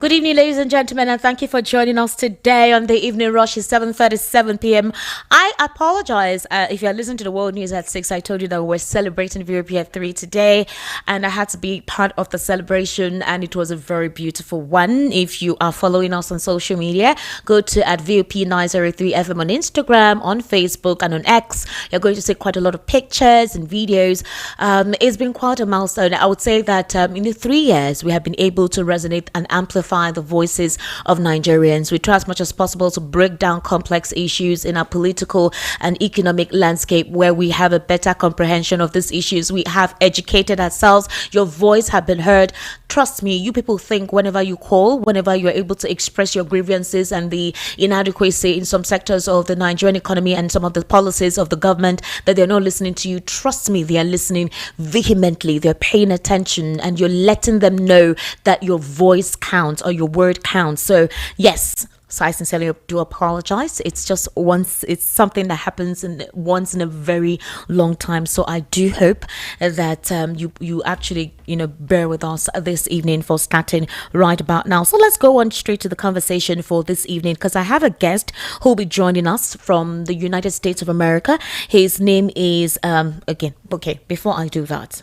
Good evening, ladies and gentlemen, and thank you for joining us today on the Evening Rush. It's 7:37 p.m. I apologize if you're listening to the World News at 6. I told you that we're celebrating VOPF3 today, and I had to be part of the celebration, and it was a very beautiful one. If you are following us on social media, go to at VOP903FM on Instagram, on Facebook, and on X. You're going to see quite a lot of pictures and videos. It's been quite a milestone. I would say that in the 3 years, we have been able to resonate and amplify the voices of Nigerians. We try as much as possible to break down complex issues in our political and economic landscape where we have a better comprehension of these issues. We have educated ourselves. Your voice have been heard. Trust me, you people think whenever you call, whenever you're able to express your grievances and the inadequacy in some sectors of the Nigerian economy and some of the policies of the government, that they're not listening to you. Trust me, they are listening vehemently. They're paying attention, and you're letting them know that your voice counts or your word counts. So yes, so I sincerely do apologize. It's just it's something that happens once in a very long time. So I do hope that you actually bear with us this evening for starting right about now. So let's go on straight to the conversation for this evening, because I have a guest who will be joining us from the United States of America. His name is before I do that,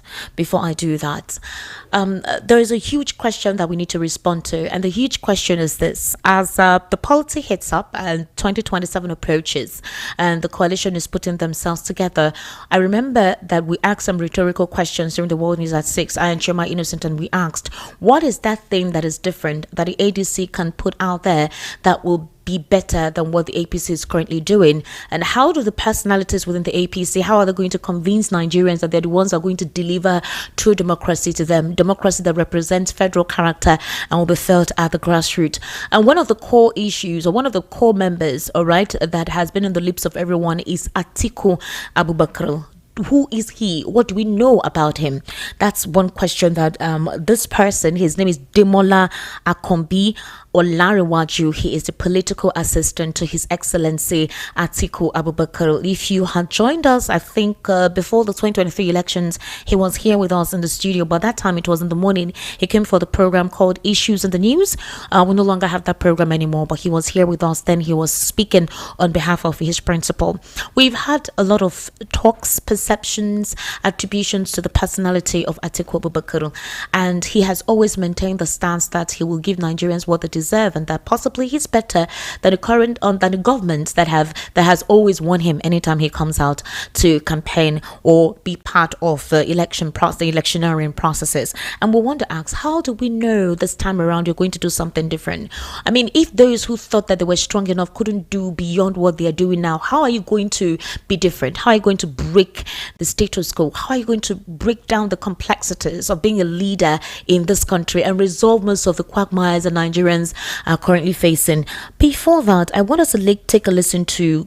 there is a huge question that we need to respond to, and the huge question is this: as the polity hits up and 2027 approaches and the coalition is putting themselves together, I remember that we asked some rhetorical questions during the World News at 6. I and Chema Innocent, and we asked, what is that thing that is different that the ADC can put out there that will be better than what the APC is currently doing? And how do the personalities within the APC, how are they going to convince Nigerians that they're the ones that are going to deliver true democracy to them, democracy that represents federal character and will be felt at the grassroots? And one of the core issues, or one of the core members, all right, that has been in the lips of everyone is Atiku Abubakar. Who is he? What do we know about him? That's one question that this person, his name is Deola Akombi Olarewaju. He is the political assistant to His Excellency Atiku Abubakar. If you had joined us, I think before the 2023 elections, he was here with us in the studio. But that time it was in the morning. He came for the program called Issues in the News. We no longer have that program anymore, but he was here with us. Then he was speaking on behalf of his principal. We've had a lot of talks, perceptions, attributions to the personality of Atiku Abubakar, and he has always maintained the stance that he will give Nigerians what they deserve, and that possibly he's better than the current than the governments that has always won him anytime he comes out to campaign or be part of the electioneering processes. And we want to ask, how do we know this time around you're going to do something different? I mean, if those who thought that they were strong enough couldn't do beyond what they are doing now, how are you going to be different? How are you going to break the status quo? How are you going to break down the complexities of being a leader in this country and resolve most of the quagmires that Nigerians are currently facing? Before that, I want us to take a listen to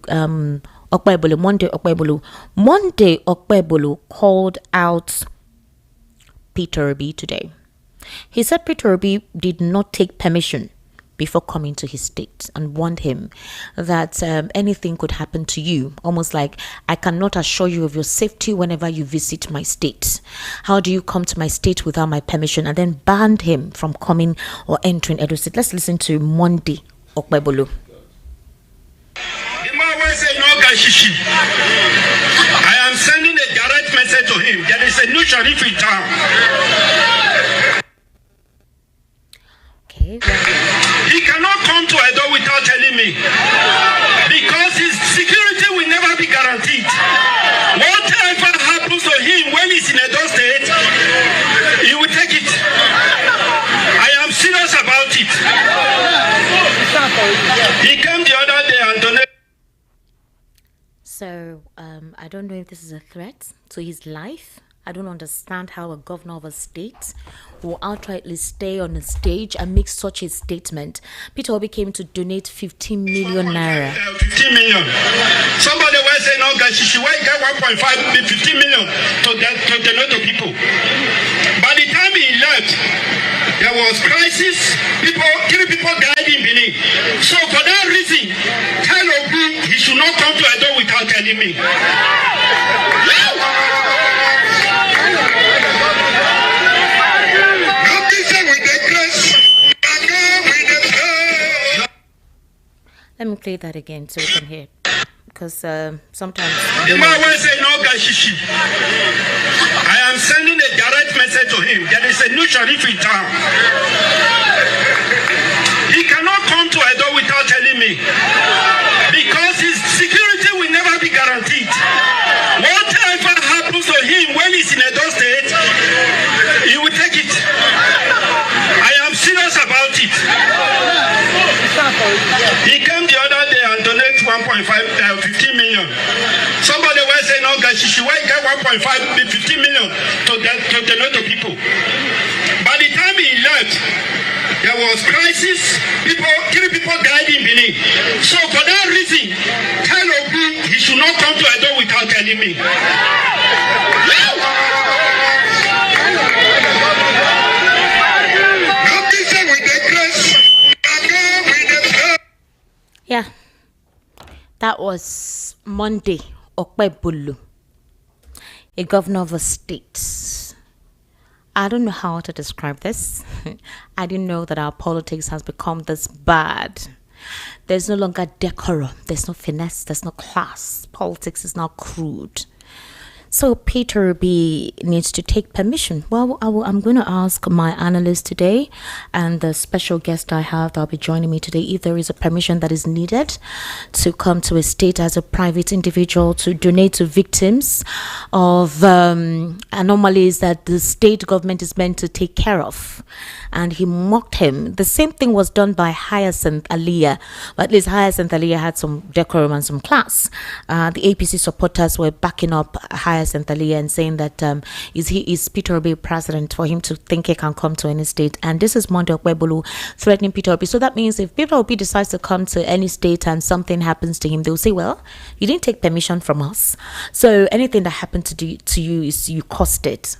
Okpebolo, Monday Okpebolo. Monday Okpebolo called out Peter Obi today. He said Peter Obi did not take permission before coming to his state, and warned him that anything could happen to you, almost like, I cannot assure you of your safety whenever you visit my state. How do you come to my state without my permission? And then banned him from coming or entering Edo State. Let's listen to Monday Okpebolo. I am sending a direct message to him. There is a new sheriff in town. Okay. He cannot come to Edo without telling me, because his security will never be guaranteed. Whatever happens to him when he's in Edo State, he will take it. I am serious about it. He came the other day and donated. So I don't know if this is a threat to his life. I don't understand how a governor of a state will outrightly stay on a stage and make such a statement. Peter Obi came to donate 15 million naira. 15 million. Somebody was saying, no, guys, she will get 1.5, 15 million to donate to people. By the time he left, there was crisis. 3 people died in Benin. So for that reason, tell Obi he should not come to Edo without telling me. Nothing said with the grace. Let me play that again so we can hear. Because sometimes... The man will say, no, Gashishi. I am sending a direct message to him. There is a new sheriff in town. He cannot come to Edo without telling me. Because his security will never be guaranteed. Whatever happens to him when he's in Edo State, he will take it. I am serious about it. He came the other day and donated 15 million. Somebody was saying, no, guys, she will get 15 million to donate to people. By the time he left, there was crisis. Three people died in Benin. So for that reason, tell Obi he should not come to Edo without telling me. Yeah, that was Monday, Okpebulu, a governor of a state. I don't know how to describe this. I didn't know that our politics has become this bad. There's no longer decorum. There's no finesse. There's no class. Politics is now crude. So Peter B needs to take permission. Well, I'm going to ask my analyst today and the special guest I have that'll be joining me today if there is a permission that is needed to come to a state as a private individual to donate to victims of anomalies that the state government is meant to take care of. And he mocked him. The same thing was done by Hyacinth Aliyah, but at least Hyacinth Aliyah had some decorum and some class. The APC supporters were backing up Hyacinth Aliyah and saying that is Peter Obi president for him to think he can come to any state. And this is Monday Okpebulu threatening Peter Obi. So that means if Peter Obi decides to come to any state and something happens to him, they'll say, well, you didn't take permission from us. So anything that happened to you is you caused it.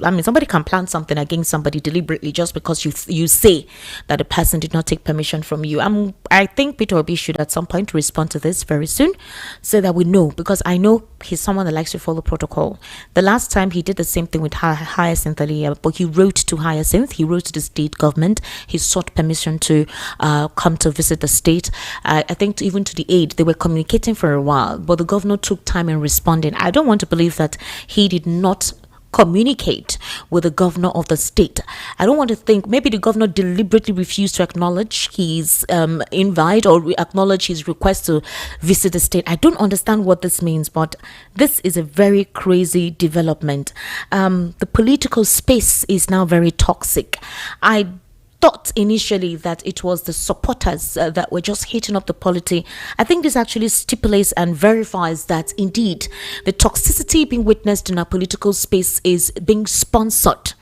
I mean, somebody can plan something against somebody deliberately just because you say that the person did not take permission from you. I think Peter Obi should at some point respond to this very soon so that we know, because I know he's someone that likes to follow protocol. The last time he did the same thing with Hyacinth Aliyah, but he wrote to Hyacinth, he wrote to the state government, he sought permission to come to visit the state. I think even to the aid, they were communicating for a while, but the governor took time in responding. I don't want to believe that he did not communicate with the governor of the state. I don't want to think maybe the governor deliberately refused to acknowledge his invite or acknowledge his request to visit the state. I don't understand what this means, but this is a very crazy development. The political space is now very toxic. I thought initially that it was the supporters that were just heating up the polity. I think this actually stipulates and verifies that indeed the toxicity being witnessed in our political space is being sponsored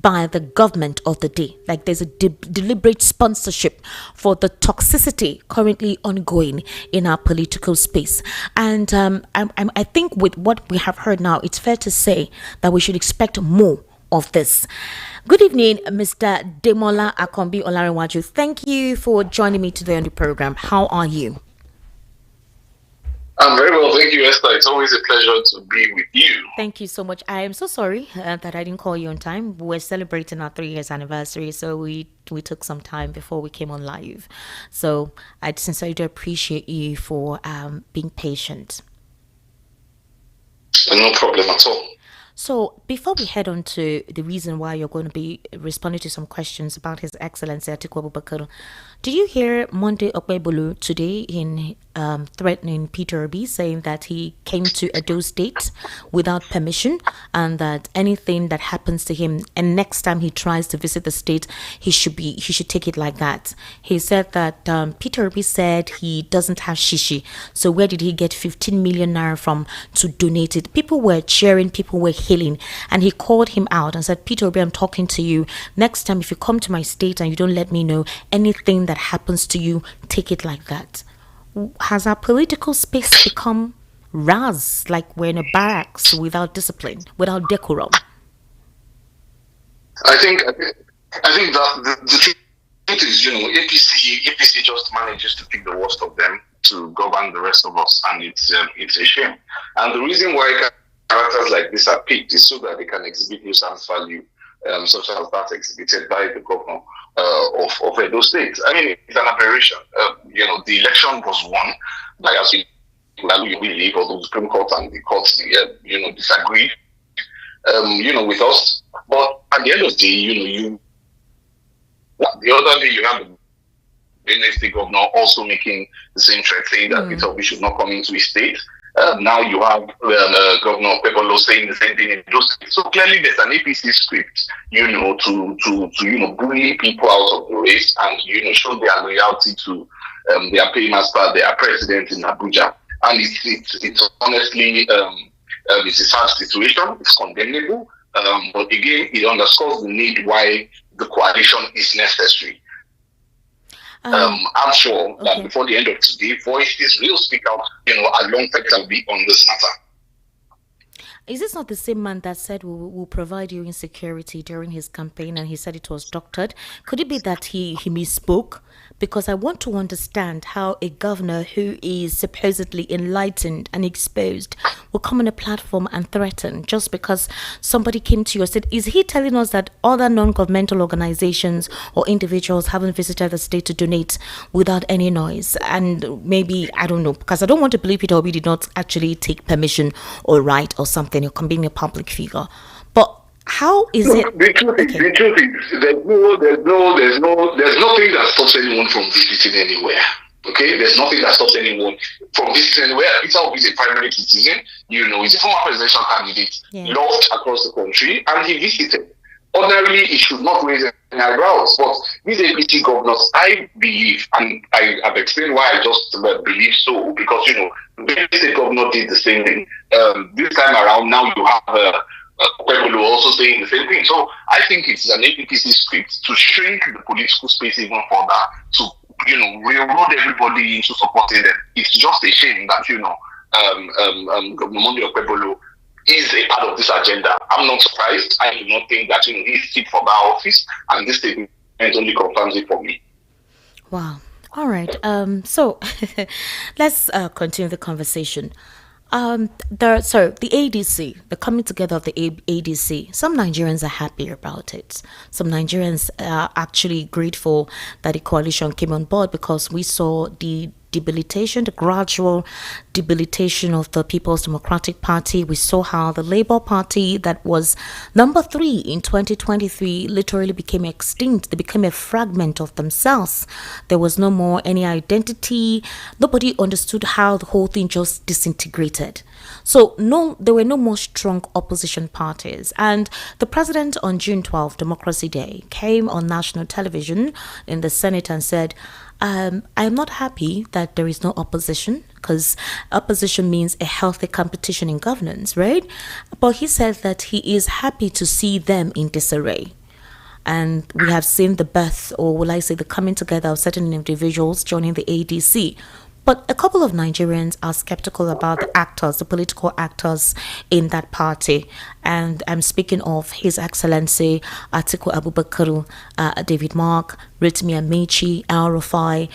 by the government of the day. Like there's a deliberate sponsorship for the toxicity currently ongoing in our political space. And I think with what we have heard now, it's fair to say that we should expect more of this. Good evening, Mr. Demola Akombi Olarinwaju. Thank you for joining me today on the program. How are you? I'm very well, thank you, Esther. It's always a pleasure to be with you. Thank you so much. I am so sorry that I didn't call you on time. We're celebrating our 3 years anniversary, so we took some time before we came on live. So I sincerely do appreciate you for being patient. No problem at all. So before we head on to the reason why you're going to be responding to some questions about His Excellency Atiku Abubakar, did you hear Monday Okpebulu today in threatening Peter Obi, saying that he came to Edo State without permission and that anything that happens to him and next time he tries to visit the state, he should take it like that? He said that Peter Obi said he doesn't have shishi, so where did he get 15 million naira from to donate it? People were cheering, people were hailing, and he called him out and said, Peter Obi, I'm talking to you. Next time if you come to my state and you don't let me know anything that happens to you, take it like that. Has our political space become ras, like we're in a barracks without discipline, without decorum? I think that the truth is, APC just manages to pick the worst of them to govern the rest of us, and it's a shame. And the reason why characters like this are picked is so that they can exhibit nuisance value such as that exhibited by the governor of Edo State. I mean, it's an aberration. The election was won by, as we believe, although the Supreme Court and the courts, disagreed, with us. But at the end of the day, the other day you have the Benue State governor also making the same threat, saying that Peter Obi should not come into his state. Now you have Governor Pepolo saying the same thing in those states. So clearly there's an APC script, to bully people out of the race and, show their loyalty to their paymaster, their president in Abuja. And it's honestly, it's a sad situation. It's condemnable. But again, it underscores the need why the coalition is necessary. I'm sure that before the end of today, voices will speak out, alongside be on this matter. Is this not the same man that said we'll provide you insecurity during his campaign, and he said it was doctored? Could it be that he misspoke? Because I want to understand how a governor who is supposedly enlightened and exposed will come on a platform and threaten just because somebody came to you and said, is he telling us that other non-governmental organizations or individuals haven't visited the state to donate without any noise? And maybe, I don't know, because I don't want to believe Peter Obi did not actually take permission or right or something, or being a public figure. But how is it? The truth is, there's nothing that stops anyone from visiting anywhere. Okay, there's nothing that stops anyone from visiting anywhere. Peter Obi is a primary citizen. He's a former presidential candidate, loved across the country, and he visited. Ordinarily, it should not raise any eyebrows. But these APC governors, I believe, and I have explained why I just believe so, because the state governor did the same thing. This time around, now you have Pepolo also saying the same thing. So I think it's an APC script to shrink the political space even further, to railroad everybody into supporting them. It's just a shame that Governor Monday Pepolo is a part of this agenda. I'm not surprised. I do not think that he's fit for that office, and this statement only confirms it for me. Wow. All right. So let's continue the conversation. The ADC, the coming together of the ADC, some Nigerians are happy about it. Some Nigerians are actually grateful that the coalition came on board, because we saw the gradual debilitation of the People's Democratic Party. We saw how the Labour Party, that was number 3 in 2023, literally became extinct. They became a fragment of themselves. There was no more any identity. Nobody understood how the whole thing just disintegrated. So there were no more strong opposition parties. And the president on June 12th, Democracy Day, came on national television in the Senate and said, I'm not happy that there is no opposition, because opposition means a healthy competition in governance, right? But he said that he is happy to see them in disarray. And we have seen the birth, or will I say the coming together of certain individuals joining the ADC. But a couple of Nigerians are skeptical about the political actors in that party. And I'm speaking of His Excellency Atiku Abubakar, David Mark, Rotimi Amechi, El Rufai.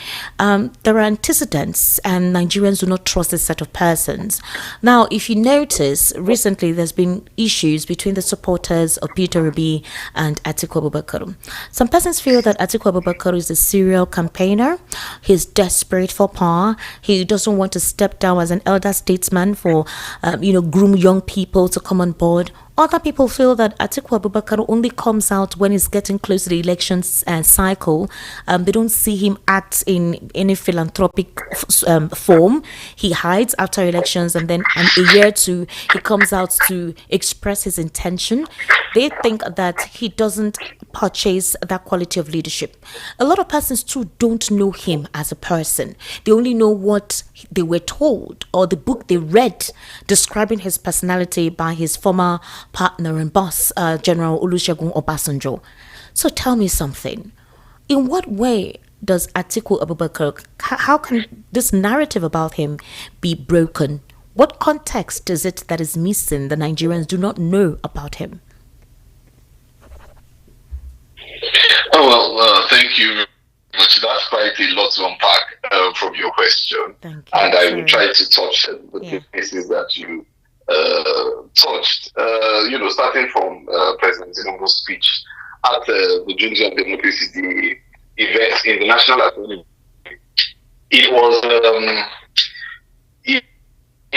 There are antecedents, and Nigerians do not trust this set of persons. Now, if you notice, recently there's been issues between the supporters of Peter Obi and Atiku Abubakar. Some persons feel that Atiku Abubakar is a serial campaigner. He's desperate for power. He doesn't want to step down as an elder statesman for, groom young people to come on board. Other people feel that Atiku Abubakar only comes out when he's getting close to the elections cycle. They don't see him act in any philanthropic form. He hides after elections, and then a year or two, he comes out to express his intention. They think that he doesn't purchase that quality of leadership. A lot of persons too don't know him as a person. They only know what they were told, or the book they read describing his personality by his former partner and boss, General Olusegun Obasanjo. So tell me something. In what way does Atiku Abubakar, how can this narrative about him be broken? What context is it that is missing the Nigerians do not know about him? Oh, well, thank you very much. That's quite a lot to unpack from your question. Thank you. And I will try to touch the places that you touched. Starting from President Tinubu's speech at the Junior Democracy Day event in the National Assembly. It was the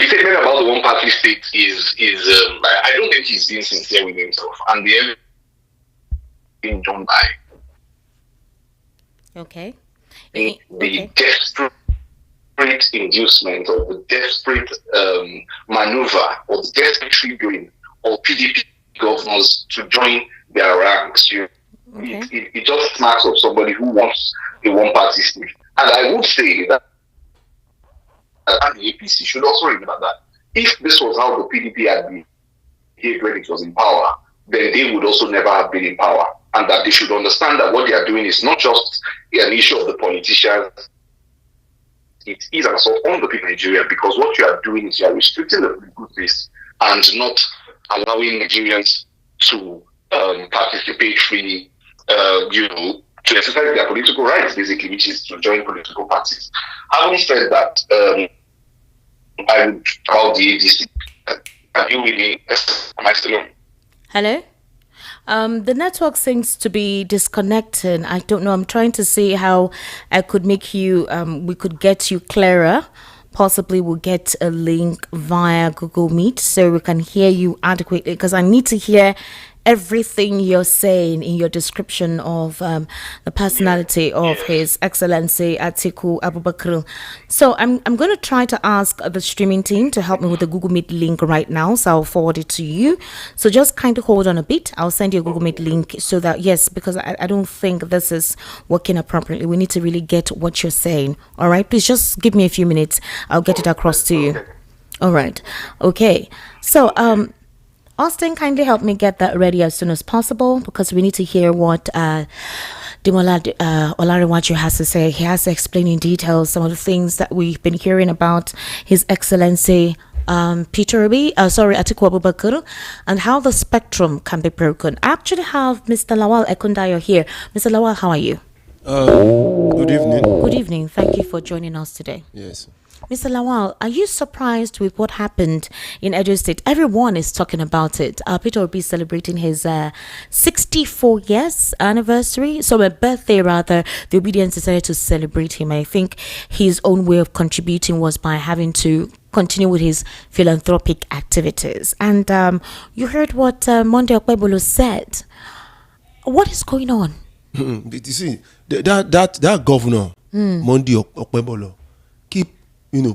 statement about the one party state is I don't think he's being sincere with himself, and the evidence being done by the desperate inducement or the desperate maneuver or the desperate triggering of PDP governors to join their ranks. It just smacks of somebody who wants a one-party state. And I would say that the APC should also remember that if this was how the PDP had behaved when it was in power, then they would also never have been in power. And that they should understand that what they are doing is not just an issue of the politicians, it is an assault on the people in Nigeria, because what you are doing is you are restricting the political space and not allowing Nigerians to participate freely, to exercise their political rights, basically, which is to join political parties. Having said that, I would call the ADC. Are you with me? Am I still on? Hello? The network seems to be disconnecting. I don't know. I'm trying to see how I could make you, we could get you clearer. Possibly we'll get a link via Google Meet so we can hear you adequately, because I need to hear everything you're saying in your description of the personality of His Excellency Atiku Abubakar. So I'm going to try to ask the streaming team to help me with the Google Meet link right now. So I'll forward it to you. So just kind of hold on a bit. I'll send you a Google Meet link so that, yes, because I don't think this is working appropriately. We need to really get what you're saying. All right. Please just give me a few minutes. I'll get it across to you. All right. Okay. So, Austin, kindly help me get that ready as soon as possible, because we need to hear what Deola Olarewaju has to say. He has to explain in detail some of the things that we've been hearing about His Excellency Atiku Abubakar, and how the spectrum can be broken. I actually have Mr. Lawal Ekundayo here. Mr. Lawal, how are you? Good evening. Good evening. Thank you for joining us today. Yes. Mr. Lawal, are you surprised with what happened in Edo State? Everyone is talking about it. Peter Obi is celebrating his 64 years anniversary. So a birthday, rather. The Obedience decided to celebrate him. I think his own way of contributing was by having to continue with his philanthropic activities. And you heard what Monday Okpebolo said. What is going on? You see, that governor, Monday Okpebolo, keep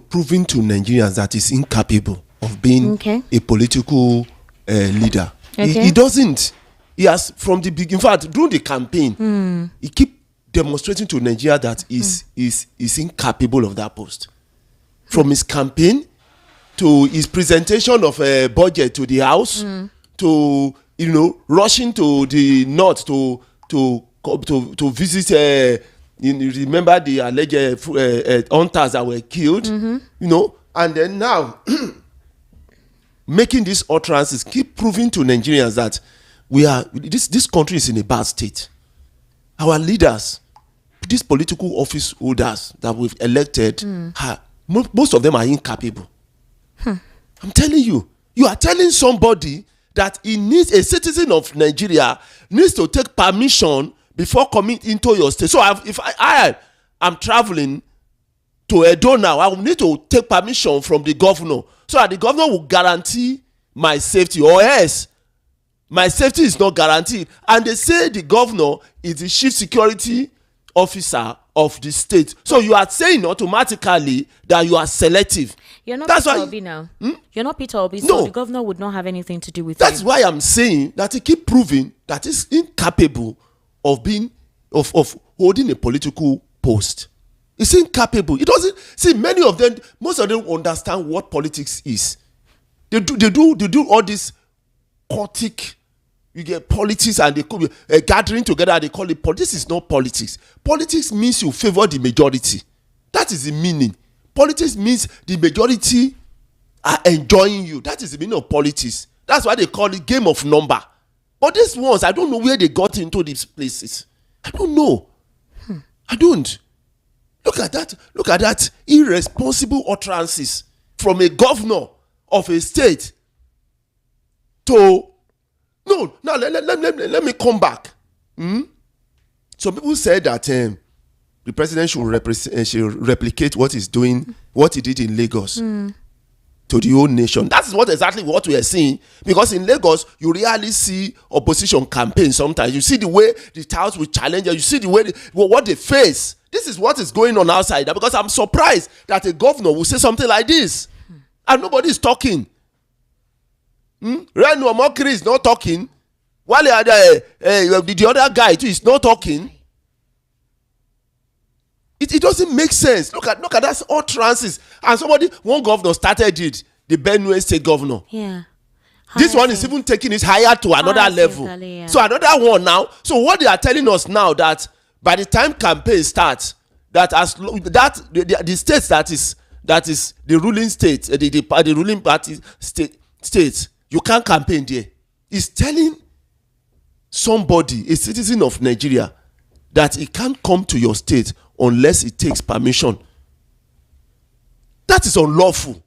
proving to Nigerians that he's incapable of being a political leader. He doesn't. He has, from the beginning, in fact, during the campaign, he keep demonstrating to Nigeria that he's incapable of that post. From his campaign to his presentation of a budget to the House, to rushing to the north to visit. You remember the alleged hunters that were killed, and then now making these utterances, keep proving to Nigerians that this country is in a bad state. Our leaders, these political office holders that we've elected, most of them are incapable. I'm telling you, you are telling somebody that a citizen of Nigeria needs to take permission before coming into your state. So if I am traveling to Edo now, I will need to take permission from the governor, so that the governor will guarantee my safety, or else my safety is not guaranteed. And they say the governor is the chief security officer of the state. So you are saying automatically that you are selective. You're not Peter Obi now. You're not Peter Obi, so no. The governor would not have anything to do with That's you. why I'm saying that he keep proving that he's incapable of being of holding a political post. He's incapable. He doesn't see. Most of them understand what politics is. They do all this cultic. You get politics, and they could be gathering together. They call it politics. This is not politics. Politics means you favor the majority. That is the meaning. Politics means the majority are enjoying you. That is the meaning of politics. That's why they call it game of number. But these ones, I don't know where they got into these places. I don't know. I don't. Look at that. Look at that irresponsible utterances from a governor of a state to no. Now let me come back. Some people said that the president should replicate what he's doing, what he did in Lagos to the whole nation. That's exactly what we are seeing. Because in Lagos, you rarely see opposition campaign. Sometimes you see the way the touts will challenge you. You see the way what they face. This is what is going on outside. Because I'm surprised that a governor will say something like this, and nobody is talking. Reno Omokri is not talking. While the other guy too is not talking. It doesn't make sense. Look at that utterances. And one governor started it, the Benue State governor. Yeah. This one is even taking it higher to another level. Yeah. So another one now. So what they are telling us now, that by the time campaign starts, that the states that is the ruling state, the ruling party state, you can't campaign there. It's telling somebody, a citizen of Nigeria, that he can't come to your state unless it takes permission. That is unlawful.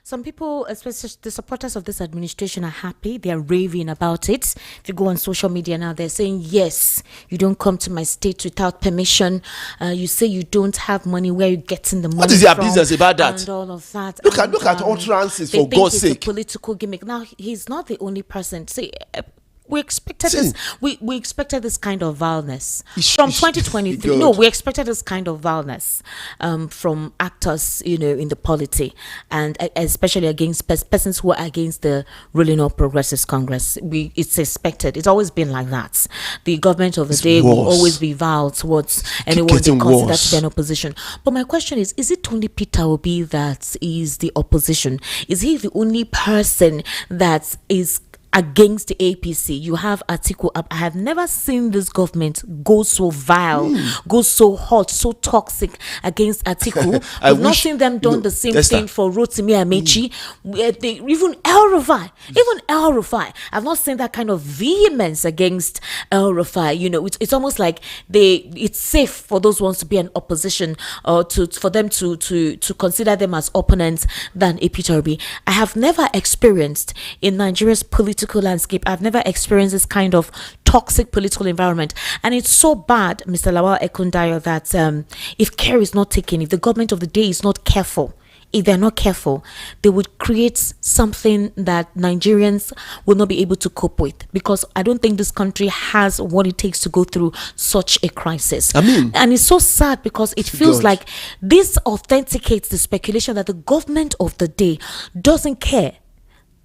Some people, especially the supporters of this administration, are happy. They are raving about it. If you go on social media now, they're saying, yes, you don't come to my state without permission. You say you don't have money. Where are you getting the money? What is their business about that? And all of that. Look at utterances, for God's sake. It's a political gimmick. Now, he's not the only person. See, we expected this. We expected this kind of violence from 2023. No, we expected this kind of violence from actors, in the polity, and especially against persons who are against the ruling All Progressives Congress. It's expected. It's always been like that. The government of the day will always be vile towards anyone they consider to be an opposition. But my question is it only Peter Obi that is the opposition? Is he the only person that is against the APC? You have Atiku. I have never seen this government go so vile, go so hot, so toxic against Atiku. I've not seen them done the same thing for Rotimi Amechi. Even El Rufai. I've not seen that kind of vehemence against El Rufai. It's almost like it's safe for those ones to be an opposition, or for them to consider them as opponents than a Peter Obi. I have never experienced in Nigeria's political landscape, I've never experienced this kind of toxic political environment. And it's so bad, Mr. Lawal Ekundayo, that if care is not taken, if the government of the day is not careful, if they're not careful, they would create something that Nigerians will not be able to cope with, because I don't think this country has what it takes to go through such a crisis. And it's so sad, because it feels like this authenticates the speculation that the government of the day doesn't care.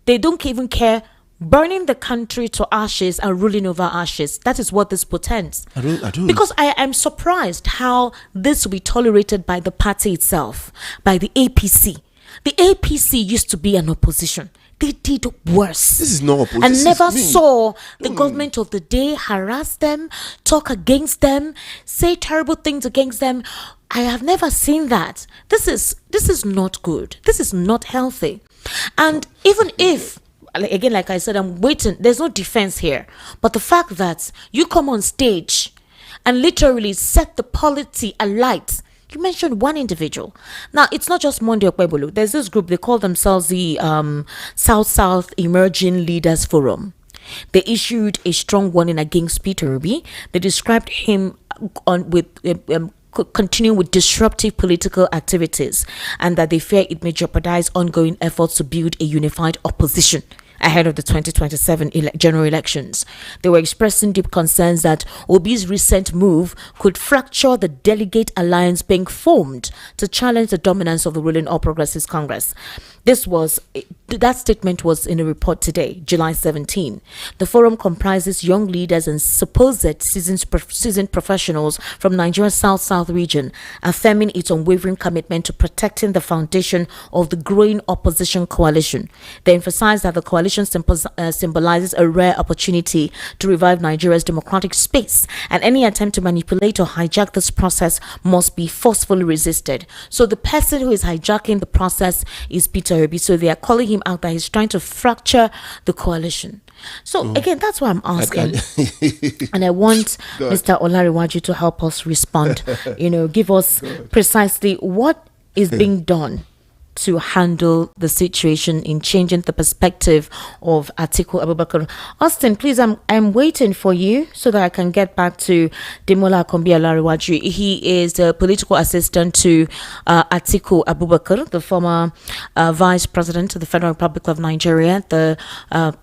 They don't even care burning the country to ashes and ruling over ashes. That is what this portends. I don't. Because I am surprised how this will be tolerated by the party itself, by the APC. The APC used to be an opposition. They did worse. This is not opposition. And never saw the government of the day harass them, talk against them, say terrible things against them. I have never seen that. This is not good. This is not healthy. And even if, again, like I said, I'm waiting. There's no defense here. But the fact that you come on stage and literally set the polity alight. You mentioned one individual. Now, it's not just Monday Okpebolo. There's this group, they call themselves the South Emerging Leaders Forum. They issued a strong warning against Peter Obi. They described him continuing with disruptive political activities, and that they fear it may jeopardize ongoing efforts to build a unified opposition ahead of the 2027 general elections. They were expressing deep concerns that Obi's recent move could fracture the delegate alliance being formed to challenge the dominance of the ruling All Progressives Congress. That statement was in a report today, July 17. The forum comprises young leaders and supposed seasoned professionals from Nigeria's South region, affirming its unwavering commitment to protecting the foundation of the growing opposition coalition. They emphasized that the coalition symbolizes a rare opportunity to revive Nigeria's democratic space, and any attempt to manipulate or hijack this process must be forcefully resisted. So the person who is hijacking the process is Peter Obi. So they are calling him out that he's trying to fracture the coalition. So again, that's why I'm asking. And I want Mr. Olariwaju to help us respond. Give us precisely what is being done to handle the situation in changing the perspective of Atiku Abubakar. Austin, please, I'm waiting for you so that I can get back to Demola Akombi-Olariwaju. He is a political assistant to Atiku Abubakar, the former vice president of the Federal Republic of Nigeria, the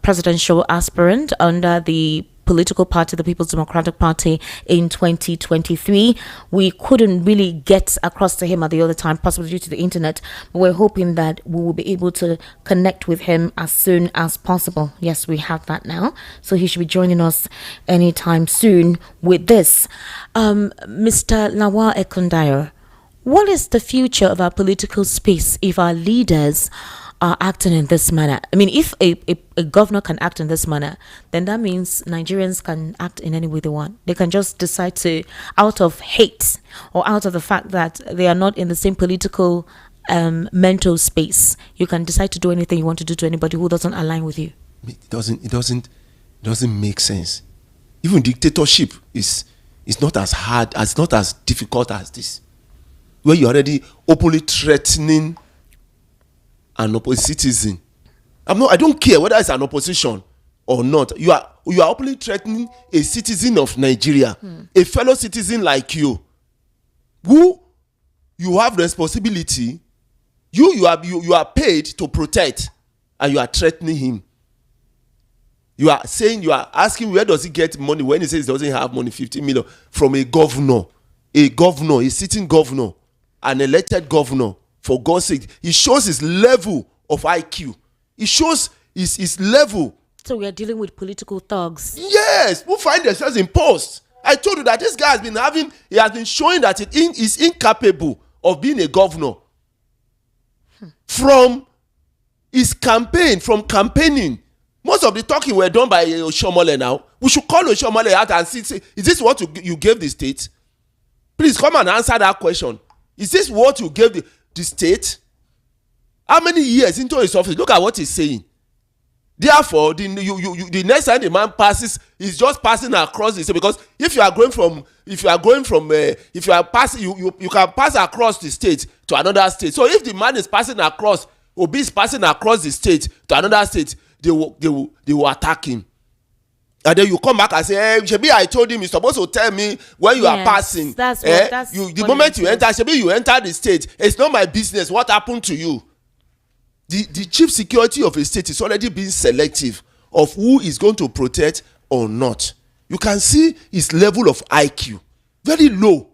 presidential aspirant under the political party, the People's Democratic Party, in 2023. We couldn't really get across to him at the other time, possibly due to the internet, but we're hoping that we will be able to connect with him as soon as possible. Yes, we have that now, so he should be joining us anytime soon with this. Mr. Lawal Ekundayo, what is the future of our political space if our leaders are acting in this manner? I mean, if a governor can act in this manner, then that means Nigerians can act in any way they want. They can just decide to, out of hate or out of the fact that they are not in the same political mental space, you can decide to do anything you want to do to anybody who doesn't align with you. It doesn't make sense. Even dictatorship is not as hard, it's not as difficult as this, where you're already openly threatening an citizen. I don't care whether it's an opposition or not. You are openly threatening a citizen of Nigeria, a fellow citizen like you, who you have responsibility. You are paid to protect, and you are threatening him. You are asking where does he get money when he says he doesn't have money, 15 million from a governor, a sitting governor, an elected governor. For God's sake, he shows his level of IQ. It shows his level. So we are dealing with political thugs. Yes, who find themselves in post. I told you that this guy has been showing that he is incapable of being a governor. From his campaign, from campaigning, most of the talking were done by Oshomole now. We should call Oshomole out and see, is this what you gave the state? Please come and answer that question. Is this what you gave the state? How many years into his office? Look at what he's saying. Therefore, the next time the man passes, he's just passing across the state, because if you can pass across the state to another state. So if the man is passing across, Obi is passing across the state to another state, they will attack him. And then you come back and say, hey, Shebi, I told him you're supposed to tell me when you are passing. The moment you enter, Shebi, you enter the state. It's not my business what happened to you. The chief security of a state is already being selective of who is going to protect or not. You can see his level of IQ. Very low.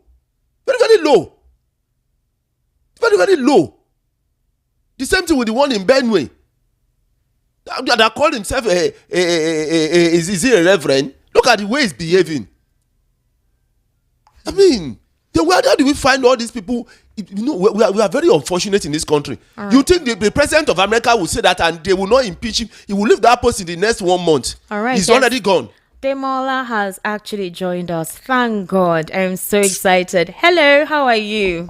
Very, very low. Very, very low. The same thing with the one in Benue. That called himself is he a reverend? Look at the way he's behaving. I mean, where do we find all these people? You know, we are very unfortunate in this country. Right. You think the president of America will say that and they will not impeach him? He will leave that post in the next 1 month. All right, he's already gone. Demola has actually joined us. Thank God. I'm so excited. Hello, how are you?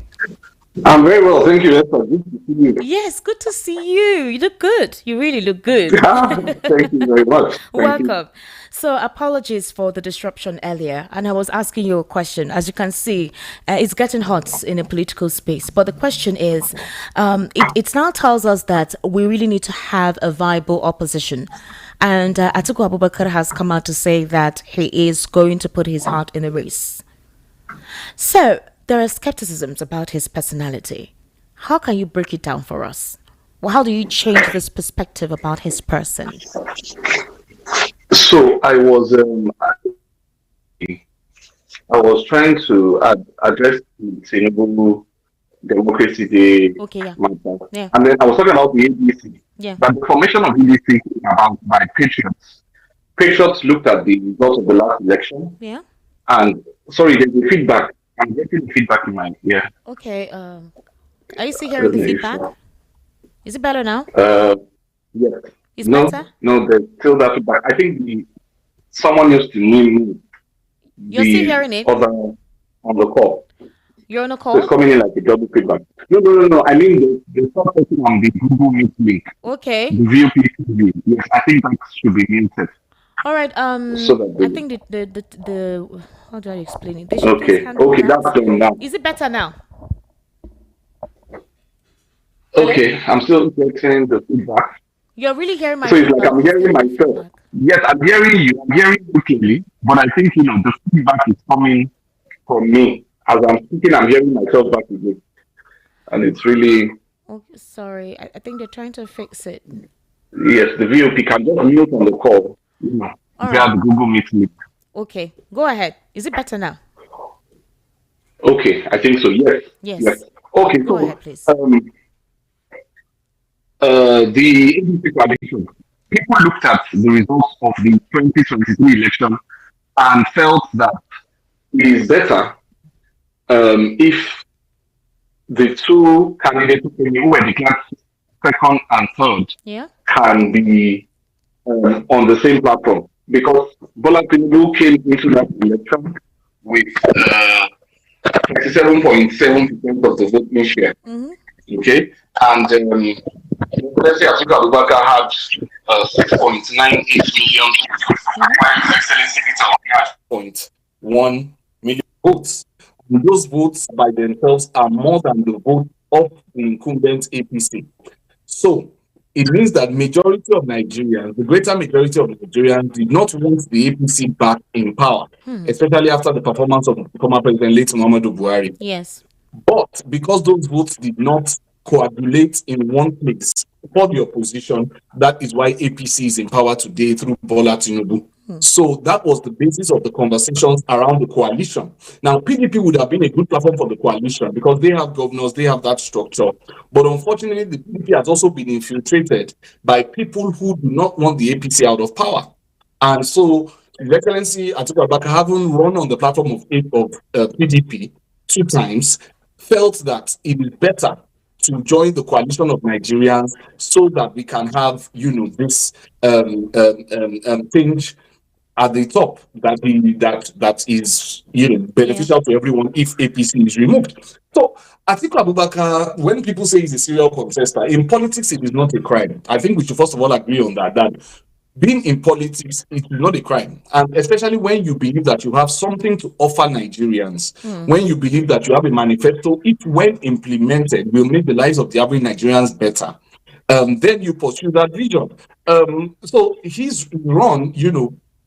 I'm very well, thank you. Good to see you. Yes, good to see you. You look good. You really look good. Thank you very much. Welcome. So apologies for the disruption earlier, and I was asking you a question. As you can see, it's getting hot in a political space, but the question is, it now tells us that we really need to have a viable opposition. And Atiku Abubakar has come out to say that he is going to put his heart in the race. So there are skepticisms about his personality. How can you break it down for us? Well, how do you change this perspective about his person? So I was trying to address the Tinubu Democracy Day matter. Yeah. And then I was talking about the ADC. Yeah. But the formation of the ADC came about by Patriots. Patriots looked at the results of the last election. Yeah. And sorry, there's the feedback. I'm getting the feedback in my ear. Okay. Are you still hearing the feedback? Is it better now? Yes. It's better? No, there's still that feedback. I think someone used to name You're still hearing it? Other on the call. You're on a So call? it's coming in like a double feedback. No. I mean, the first person on the Google Meet link. Okay. The VOP. Yes, I think that should be muted. All right. So that I think the how do I explain it? Okay, that's done now. Is it better now? Hello? Okay, I'm still getting the feedback. You're really hearing my So it's like feedback. I'm Who's hearing getting my myself. feedback? Yes, I'm hearing you. I'm hearing you clearly, but I think the feedback is coming from me. As I'm speaking, I'm hearing myself back again, and it's really Oh, sorry. I think they're trying to fix it. yes. The VOP can just mute on the call. All Via right. the Google Meet link. Okay. Go ahead. Is it better now? Okay, I think so. Yes, yes. Yes. Okay, Go so ahead, please. the ADC coalition, people looked at the results of the 2023 election and felt that it is better if the two candidates who were declared second and third Yeah. can be on the same platform because Bola Tinubu came into that election with 37.7% of the voting share. Mm-hmm. Okay, and let's say Atiku Abubakar had 6.98 million, while His Excellency Peter Obi had 0.1 million votes. And those votes by themselves are more than the vote of the incumbent APC. So it means that majority of Nigerians, the greater majority of Nigerians, did not want the APC back in power, especially after the performance of former President late Muhammadu Buhari. Yes. But because those votes did not coagulate in one place for the opposition, that is why APC is in power today through Bola Tinubu. So that was the basis of the conversations around the coalition. Now, PDP would have been a good platform for the coalition because they have governors, they have that structure. But unfortunately, the PDP has also been infiltrated by people who do not want the APC out of power. And so, His Excellency Atiku Abubakar, having run on the platform of PDP 2 times, felt that it is better to join the coalition of Nigerians so that we can have, this thing at the top that is beneficial to everyone if APC is removed. So Atiku Abubakar, when people say he's a serial contester, in politics it is not a crime. I think we should first of all agree on that being in politics is not a crime, and especially when you believe that you have something to offer Nigerians, when you believe that you have a manifesto, if when implemented will make the lives of the average Nigerians better, then you pursue that vision. So he's run,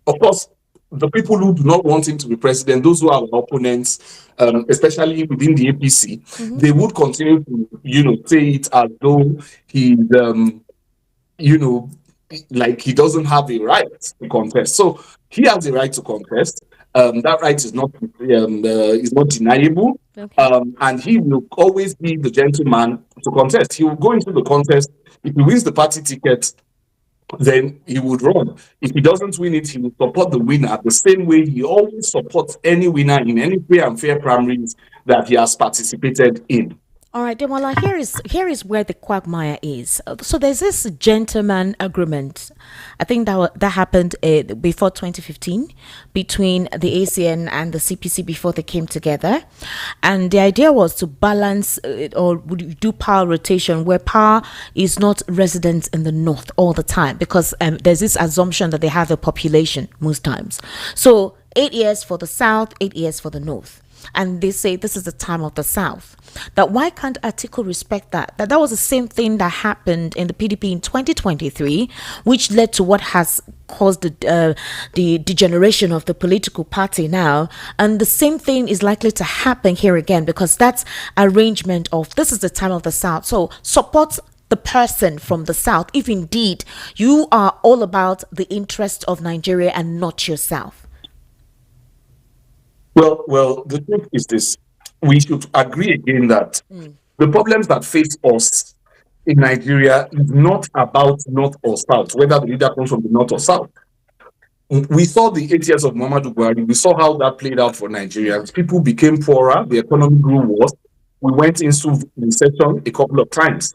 of course, the people who do not want him to be president, those who are our opponents, especially within the APC, they would continue to, say it as though he's, like he doesn't have a right to contest. So he has a right to contest. That right is not deniable. Okay. And he will always be the gentleman to contest. He will go into the contest. If he wins the party ticket, then he would run. If he doesn't win it, he will support the winner the same way he always supports any winner in any free and fair primaries that he has participated in. All right, Demola, here is where the quagmire is. So there's this gentleman agreement. I think that happened before 2015 between the ACN and the CPC before they came together, and the idea was to balance or do power rotation where power is not resident in the north all the time because there's this assumption that they have a population most times. So 8 years for the south, 8 years for the north. And they say this is the time of the South. That why can't Atiku respect that? That was the same thing that happened in the PDP in 2023, which led to what has caused the degeneration of the political party now. And the same thing is likely to happen here again because that's arrangement of this is the time of the South. So support the person from the South if indeed you are all about the interest of Nigeria and not yourself. Well, the truth is this. We should agree again that the problems that face us in Nigeria is not about North or South, whether the leader comes from the North or South. We saw the 8 years of Muhammadu Buhari. We saw how that played out for Nigerians. People became poorer. The economy grew worse. We went into recession a couple of times.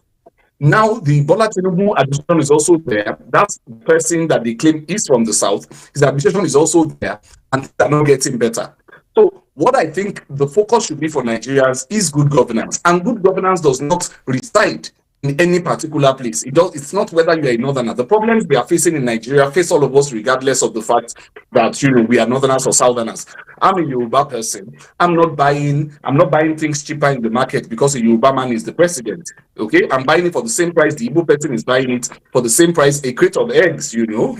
Now, the Bola Tinubu administration is also there. That's the person that they claim is from the South. His administration is also there, and they're not getting better. So what I think the focus should be for Nigerians is good governance. And good governance does not reside in any particular place. It's not whether you're a northerner. The problems we are facing in Nigeria face all of us regardless of the fact that we are northerners or southerners. I'm a Yoruba person. I'm not buying things cheaper in the market because a Yoruba man is the president. Okay, I'm buying it for the same price the Igbo person is buying it for the same price a crate of eggs,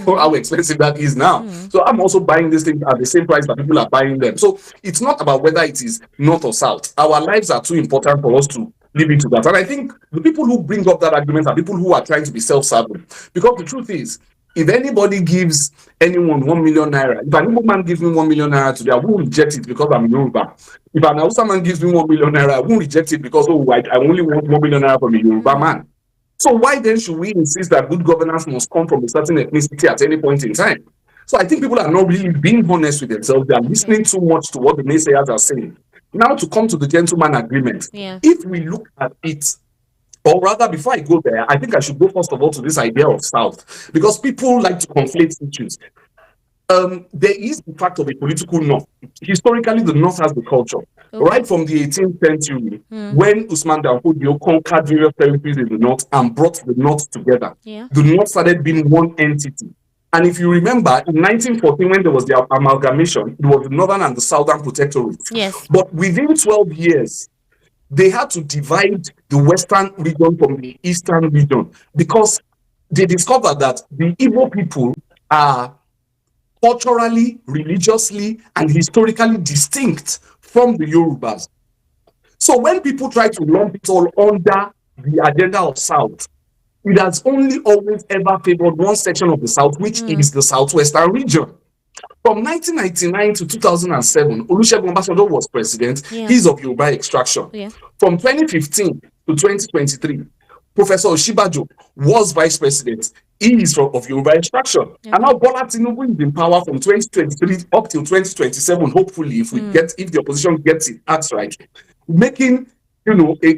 how expensive that is now. So I'm also buying this thing at the same price that people are buying them. So it's not about whether it is north or south. Our lives are too important for us to leave it to that. And I think the people who bring up that argument are people who are trying to be self-serving. Because the truth is, if anybody gives anyone 1 million naira, if an Igbo man gives me 1 million naira today, I won't reject it because I'm Yoruba. If an Hausa man gives me 1 million naira, I won't reject it because, I only want 1 million naira from a Yoruba man. So why then should we insist that good governance must come from a certain ethnicity at any point in time? So I think people are not really being honest with themselves. They are listening too much to what the naysayers are saying. Now to come to the gentleman agreement, if we look at it, or rather, before I go there, I think I should go first of all to this idea of South, because people like to conflate issues. There is the fact of a political North. Historically, the North has the culture. Right from the 18th century, when Usman Dan Fodio conquered various territories in the North and brought the North together, the North started being one entity. And if you remember, in 1914, when there was the amalgamation, it was the Northern and the Southern Protectorate. Yes. But within 12 years, they had to divide the Western region from the Eastern region because they discovered that the Igbo people are culturally, religiously, and historically distinct from the Yorubas. So when people try to lump it all under the agenda of South, it has only always ever favored one section of the South, which is the Southwestern region. From 1999 to 2007, Olusegun Obasanjo was president. He's of Yoruba extraction. From 2015 to 2023, Professor Oshibajo was vice president. He is of Yoruba extraction. And now Bola Tinubu is in power from 2023 up till 2027, hopefully, if the opposition gets it acts right. Making,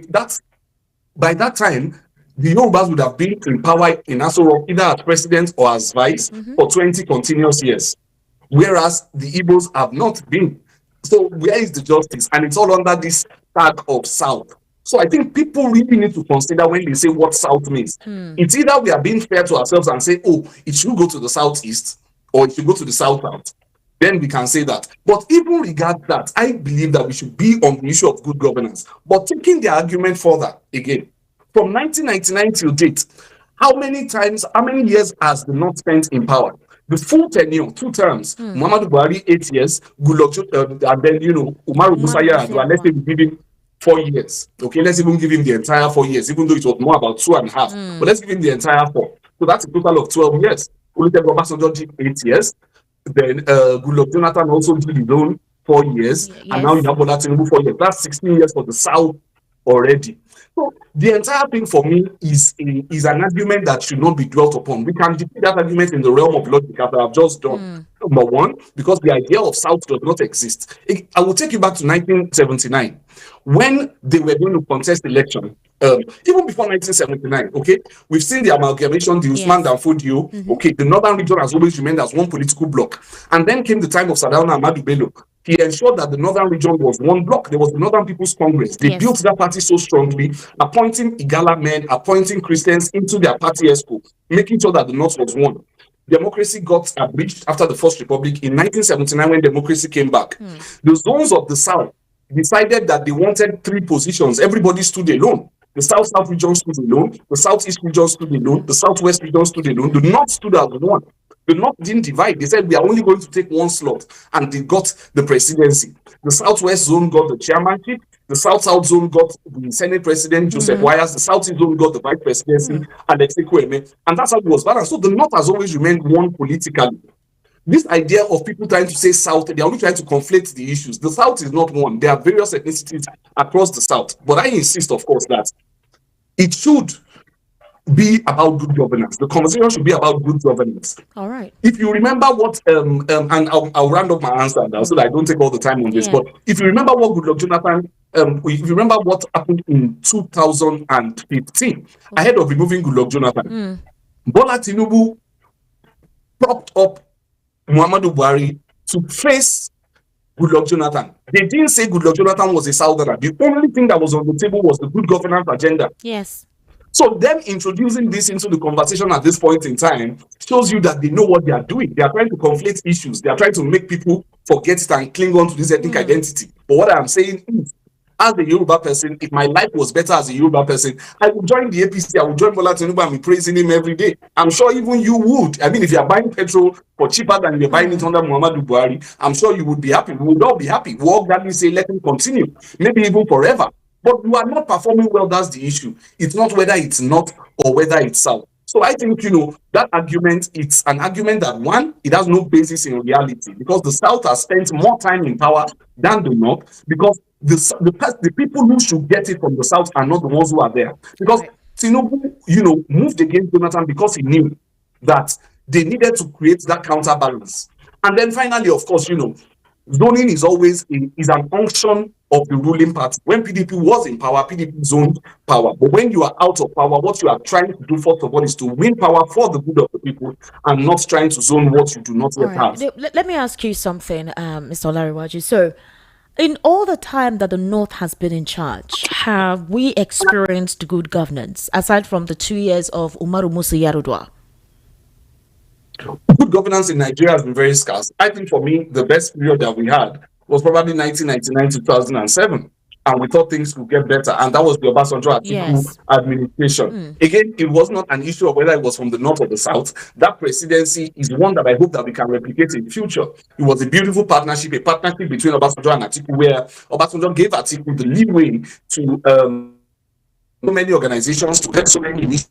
that's by that time, the Yorubas would have been in power in Aso Rock either as president or as vice for 20 continuous years. Whereas the Igbos have not been. So where is the justice? And it's all under this tag of South. So I think people really need to consider when they say what South means. It's either we are being fair to ourselves and say, it should go to the Southeast or it should go to the South. Then we can say that. But even regard that, I believe that we should be on the issue of good governance. But taking the argument further again, from 1999 till date, how many years has the North spent in power? The full tenure, 2 terms. Muhammadu Buhari, 8 years. And then, Umaru Musa Yar'Adua, let's say we give him 4 years. Okay, let's even give him the entire 4 years, even though it was more about 2.5. But let's give him the entire 4. So that's a total of 12 years. Olusegun Obasanjo did 8 years. Then Goodluck Jonathan also did his own 4 years. And now you have Bola Tinubu 4 years. That's 16 years for the South already. So the entire thing for me is an argument that should not be dwelt upon. We can defeat that argument in the realm of logic as I have just done. Number one, because the idea of South does not exist. I will take you back to 1979 when they were going to contest election. Even before 1979, okay, we've seen the amalgamation, the Usman Dan Fodio. Okay, the Northern region has always remained as one political bloc. And then came the time of Sardauna Ahmadu Bello. He ensured that the Northern region was one bloc. There was the Northern People's Congress. They built that party so strongly, appointing Igala men, appointing Christians into their party ESCO, making sure that the North was one. Democracy got abridged after the First Republic in 1979 when democracy came back. The zones of the South decided that they wanted 3 positions. Everybody stood alone. The South-South region stood alone. The Southeast region stood alone. The Southwest region stood alone. The North stood as one. The North didn't divide. They said, we are only going to take 1 slot. And they got the presidency. The Southwest zone got the chairmanship. The South-South zone got the Senate President, Joseph Wires. The Southeast zone got the Vice Presidency, Alex Ekwueme. And that's how it was balanced. So the North has always remained one politically. This idea of people trying to say South, they are only trying to conflate the issues. The South is not one. There are various ethnicities across the South. But I insist, of course, that it should be about good governance. The conversation should be about good governance. All right. If you remember what, and I'll round up my answer now so that I don't take all the time on this, but if you remember what Goodluck Jonathan, if you remember what happened in 2015, ahead of removing Goodluck Jonathan, Bola Tinubu propped up Muhammadu Buhari to face Goodluck Jonathan. They didn't say Goodluck Jonathan was a Southerner. The only thing that was on the table was the good governance agenda. Yes. So them introducing this into the conversation at this point in time shows you that they know what they are doing. They are trying to conflate issues. They are trying to make people forget it and cling on to this ethnic identity. But what I'm saying is, as a Yoruba person, if my life was better as a Yoruba person, I would join the APC. I would join Bola Tinubu and be praising him every day. I'm sure even you would. I mean, if you are buying petrol for cheaper than you're buying it under Muhammadu Buhari, I'm sure you would be happy. We would all be happy. We all gladly say, let him continue, maybe even forever. But you are not performing well. That's the issue. It's not whether it's not or whether it's south. So I think, that argument, it's an argument that, one, it has no basis in reality, because the South has spent more time in power than the North, because the people who should get it from the South are not the ones who are there. Because Tinubu, moved against Jonathan because he knew that they needed to create that counterbalance. And then finally, of course, zoning is always is an function of the ruling party. When PDP was in power, PDP zoned power. But when you are out of power, what you are trying to do, first of all, is to win power for the good of the people, and not trying to zone what you do not yet have. Let me ask you something, Mr. Olariwaju. So, in all the time that the North has been in charge, have we experienced good governance, aside from the 2 years of Umaru Musa Yar'Adua? Good governance in Nigeria has been very scarce. I think for me, the best period that we had was probably 1999 to 2007. And we thought things could get better. And that was the Obasanjo Atiku administration. Again, it was not an issue of whether it was from the North or the South. That presidency is one that I hope that we can replicate in the future. It was a beautiful partnership, a partnership between Obasanjo and Atiku, where Obasanjo gave Atiku the leeway to so many organizations, to help so many initiatives.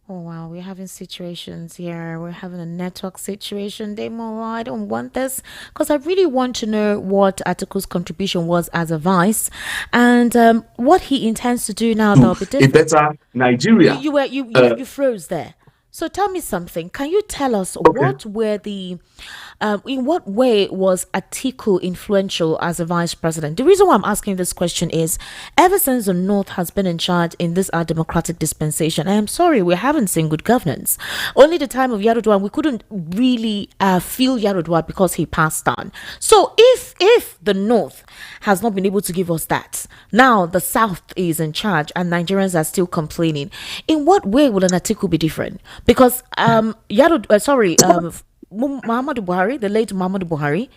Oh wow, we're having situations here. We're having a network situation. Demo, I don't want this, because I really want to know what Atiku's contribution was as a vice, and what he intends to do now. That'll be different. A better Nigeria. You froze there. So tell me something. Can you tell us what were the in what way was Atiku influential as a vice president? The reason why I'm asking this question is, ever since the North has been in charge in this our democratic dispensation, I am sorry, we haven't seen good governance. Only the time of Yar'Adua, we couldn't really feel Yar'Adua because he passed on. So if the North has not been able to give us that, now the South is in charge and Nigerians are still complaining, in what way will an Atiku be different? Because Muhammadu Buhari, the late Muhammadu Buhari,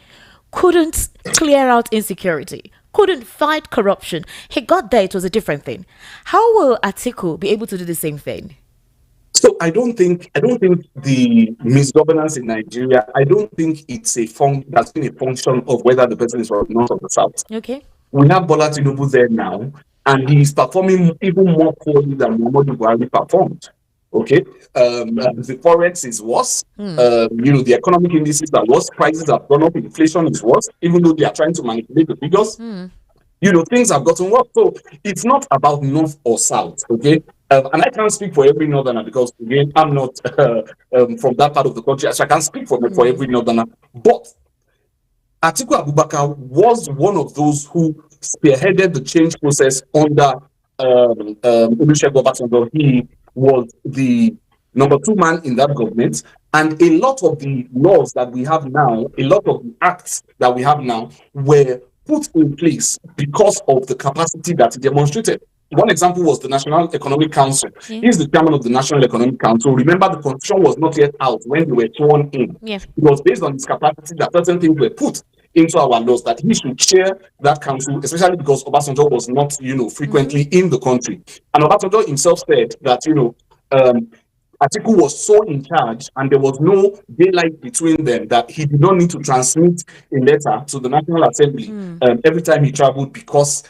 couldn't clear out insecurity, couldn't fight corruption. He got there, it was a different thing. How will Atiku be able to do the same thing? So I don't think the misgovernance in Nigeria, I don't think it's that's been a function of whether the person is from the North or the South. Okay. We have Bola Tinubu there now, and he's performing even more poorly than Muhammadu Buhari performed. Okay, the forex is worse. The economic indices are worse. Prices have gone up. Inflation is worse. Even though they are trying to manipulate the figures, things have gotten worse. So it's not about North or South. Okay, and I can't speak for every Northerner, because again, I'm not from that part of the country, so I can't speak for every Northerner. But Atiku Abubakar was one of those who spearheaded the change process under Olusegun Obasanjo. He was the number 2 man in that government, and a lot of the laws that we have now, a lot of the acts that we have now were put in place because of the capacity that he demonstrated. One example was the National Economic Council. He's the chairman of the National Economic Council. Remember, the constitution was not yet out when they were sworn in. It was based on his capacity that certain things were put into our laws, that he should chair that council, especially because Obasanjo was not, frequently in the country. And Obasanjo himself said that, Atiku was so in charge and there was no daylight between them that he did not need to transmit a letter to the National Assembly every time he traveled, because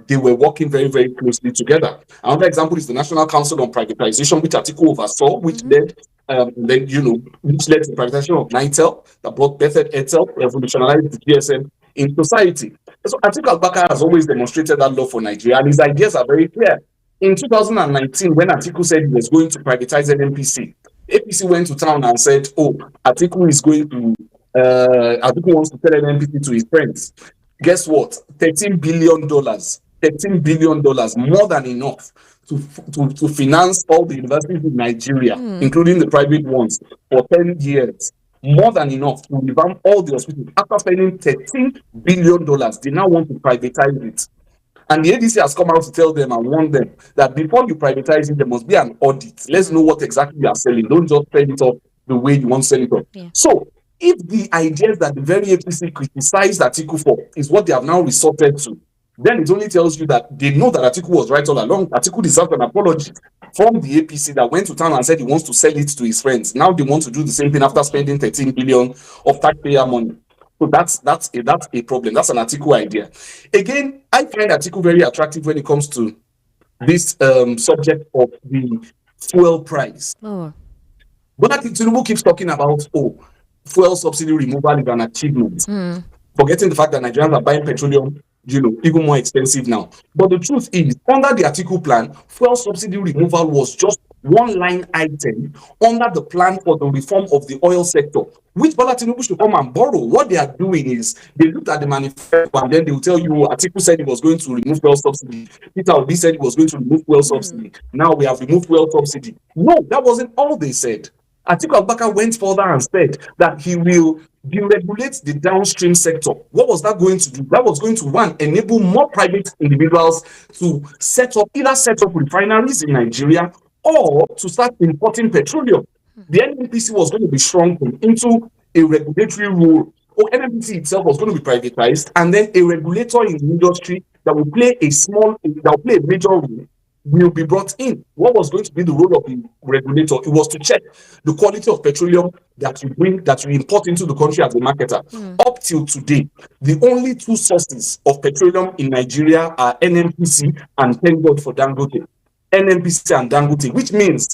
they were working very, very closely together. Another example is the National Council on Privatization, which Atiku oversaw, which led which led to the privatization of Nitel, that brought bettered Airtel, revolutionized the GSM in society. So Atiku Abubakar has always demonstrated that love for Nigeria, and his ideas are very clear. In 2019, when Atiku said he was going to privatize NNPC, APC went to town and said, Atiku wants to sell NNPC to his friends. Guess what? $13 billion, more than enough to finance all the universities in Nigeria, including the private ones, for 10 years. More than enough to revamp all the hospitals. After spending $13 billion, they now want to privatize it. And the ADC has come out to tell them and warn them that before you privatize it, there must be an audit. Let's know what exactly you are selling. Don't just sell it off the way you want to sell it off. Yeah. So if the ideas that the very APC criticized Atiku for is what they have now resorted to, then it only tells you that they know that Atiku was right all along. Atiku deserved an apology from the APC that went to town and said he wants to sell it to his friends. Now they want to do the same thing after spending 13 billion of taxpayer money. So that's a problem. That's an Atiku idea. Again, I find Atiku very attractive when it comes to this subject of the fuel price. Oh. But Tinubu keeps talking about, fuel subsidy removal is an achievement. Forgetting the fact that Nigerians are buying petroleum, even more expensive now. But the truth is, under the Atiku plan, fuel subsidy removal was just one line item under the plan for the reform of the oil sector, which Bola Tinubu should come and borrow. What they are doing is they looked at the manifesto and then they will tell you, Atiku said he was going to remove fuel subsidy. Peter Obi said he was going to remove fuel subsidy. Now we have removed fuel subsidy. No, that wasn't all they said. Atiku Abubakar went further and said that he will deregulate the downstream sector. What was that going to do? That was going to, one, enable more private individuals to set up refineries in Nigeria or to start importing petroleum. The NNPC was going to be shrunken into a regulatory role, or NNPC itself was going to be privatized, and then a regulator in the industry that will play a major role will be brought in. What was going to be the role of the regulator? It was to check the quality of petroleum that you import into the country as a marketer. Up till today, the only two sources of petroleum in Nigeria are NNPC and thank God for Dangote. NNPC and Dangote, which means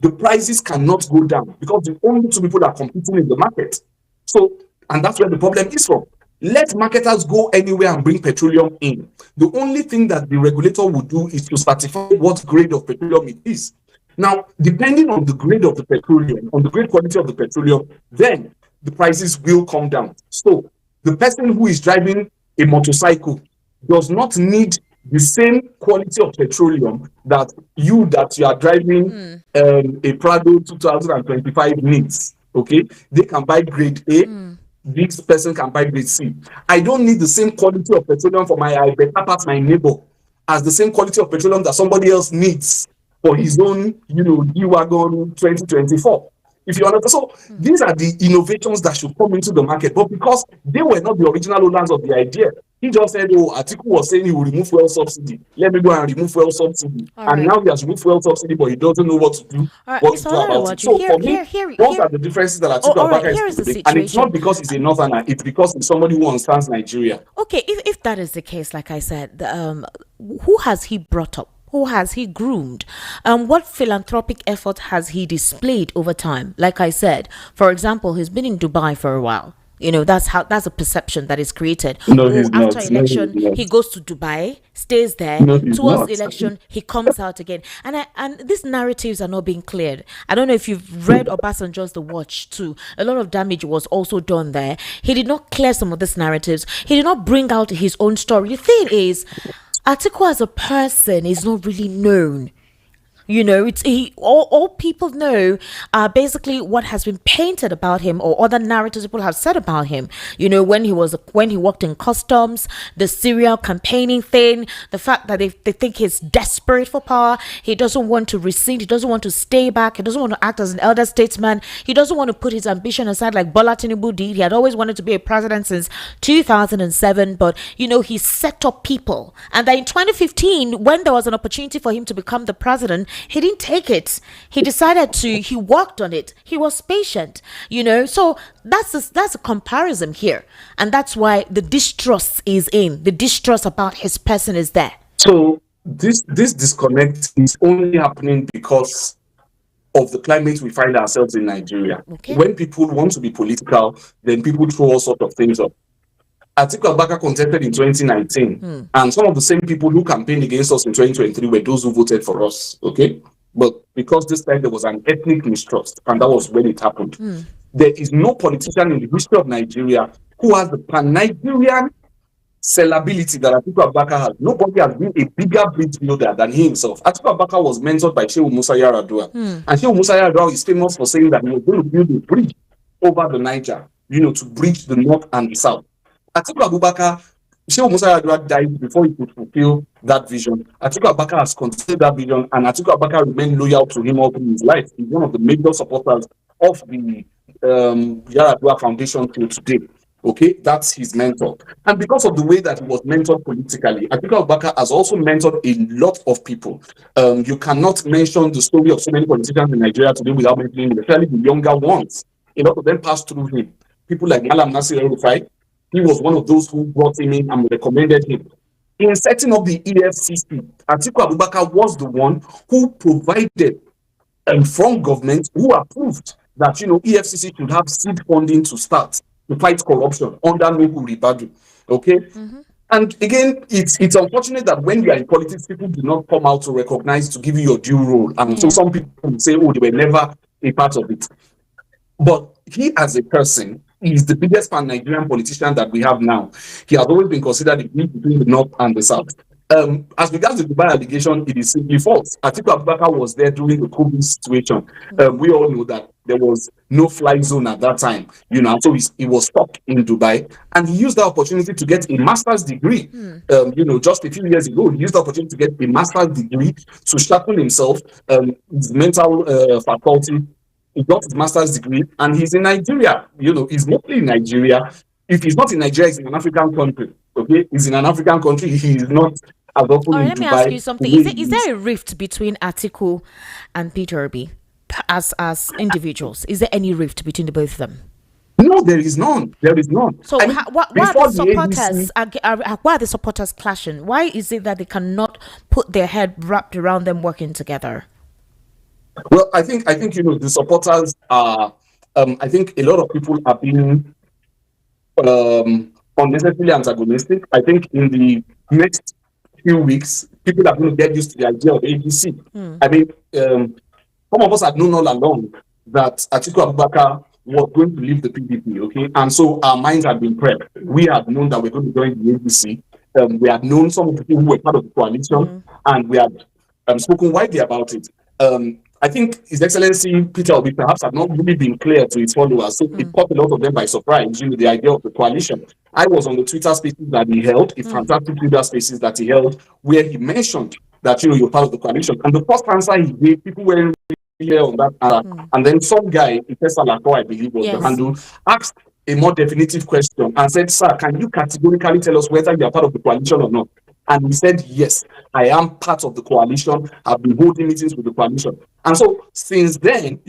the prices cannot go down because the only two people are competing in the market. So, and that's where the problem is from. Let marketers go anywhere and bring petroleum in. The only thing that the regulator would do is to certify what grade of petroleum it is. Now, depending on the grade of the petroleum, on the grade quality of the petroleum, then the prices will come down. So, the person who is driving a motorcycle does not need the same quality of petroleum that you are driving a Prado 2025 needs. Okay, they can buy grade A. This person can buy grade C. I don't need the same quality of petroleum for my my neighbor as the same quality of petroleum that somebody else needs for his own, G-Wagon 2024. If you understand, so these are the innovations that should come into the market. But because they were not the original owners of the idea, he just said, Atiku was saying he will remove fuel subsidy. Let me go and remove fuel subsidy. And now he has removed fuel subsidy, but he doesn't know what to do. What to do about it. So for me, those are the differences that Atiku Abubakar is today. And it's not because he's a northerner, it's because he's somebody who understands Nigeria. Okay, if that is the case, like I said, who has he brought up? Who has he groomed? What philanthropic effort has he displayed over time? Like I said, for example, he's been in Dubai for a while. That's a perception that is created. No, he's after not. election, No, he goes to Dubai, stays there. he's Towards not. the election, he comes out again. And these narratives are not being cleared. I don't know if you've read Obasanjo's The Watch too. A lot of damage was also done there. He did not clear some of these narratives. He did not bring out his own story. The thing is, Atiku as a person is not really known. All people know basically what has been painted about him or other narratives people have said about him. When he worked in customs, the serial campaigning thing, the fact that they think he's desperate for power. He doesn't want to recede. He doesn't want to stay back. He doesn't want to act as an elder statesman. He doesn't want to put his ambition aside like Bola Tinubu did. He had always wanted to be a president since 2007, but he set up people. And then in 2015, when there was an opportunity for him to become the president, he didn't take it. He worked on it. He was patient, So that's a comparison here. And that's why the distrust is in. The distrust about his person is there. So this disconnect is only happening because of the climate we find ourselves in Nigeria. Okay. When people want to be political, then people throw all sorts of things up. Atiku Abubakar contested in 2019, and some of the same people who campaigned against us in 2023 were those who voted for us, okay? But because this time there was an ethnic mistrust, and that was when it happened, there is no politician in the history of Nigeria who has the pan-Nigerian sellability that Atiku Abubakar has. Nobody has been a bigger bridge builder than he himself. Atiku Abubakar was mentored by Shehu Musa Yar'Adua, and Shehu Musa Yar'Adua is famous for saying that he was going to build a bridge over the Niger, to bridge the north and the south. Atiku Abubakar Shehu Musa Yar'Adua died before he could fulfill that vision. Atiku Abubakar has continued that vision, and Atiku Abubakar remained loyal to him all through his life. He's one of the major supporters of the Yar'Adua Foundation till today. Okay, that's his mentor. And because of the way that he was mentored politically, Atiku Abubakar has also mentored a lot of people. You cannot mention the story of so many politicians in Nigeria today without mentioning, especially the younger ones. A lot of them passed through him. People like Malam Nasir El-Rufai, he was one of those who brought him in and recommended him. In setting up the EFCC, Atiku Abubakar was the one who provided from government, who approved that EFCC should have seed funding to start to fight corruption under Nuhu Ribadu. Okay. And again, it's unfortunate that when you are in politics, people do not come out to recognize, to give you your due role. And so some people say, oh, they were never a part of it. But he, as a person, is the biggest pan-Nigerian politician that we have now. He has always been considered the bridge between the North and the South. As regards the Dubai allegation, it is simply false. Atiku Abubakar was there during the COVID situation. We all know that there was no fly zone at that time, so he was stuck in Dubai, and he used the opportunity to get a master's degree. Just a few years ago, he used the opportunity to get a master's degree to sharpen himself, his mental faculty. He got his master's degree, and he's in Nigeria. He's mostly in Nigeria. If he's not in Nigeria, he's in an African country. Okay, he's in an African country. He is not as often in let me Dubai. ask you something. Is there a rift between Atiku and Peter Obi as individuals? Is there any rift between the both of them? No, there is none. There is none. So why are the supporters clashing? Why is it that they cannot put their head wrapped around them working together? Well, I think the supporters are. I think a lot of people are being unnecessarily antagonistic. I think in the next few weeks, people are going to get used to the idea of APC. I mean, some of us had known all along that Atiku Abubakar was going to leave the PDP, okay? And so our minds had been prepped. We had known that we're going to join the APC. We had known some of the people who were part of the coalition, and we had spoken widely about it. I think His Excellency Peter Obi perhaps had not really been clear to his followers, so it caught a lot of them by surprise, the idea of the coalition. I was on the Twitter spaces that he held, a fantastic Twitter spaces that he held, where he mentioned that, you're part of the coalition. And the first answer he gave, people weren't really clear on that. And then some guy, Professor Lako, I believe was the handle, asked a more definitive question and said, sir, can you categorically tell us whether you are part of the coalition or not? And he said, yes, I am part of the coalition. I've been holding meetings with the coalition. And so since then,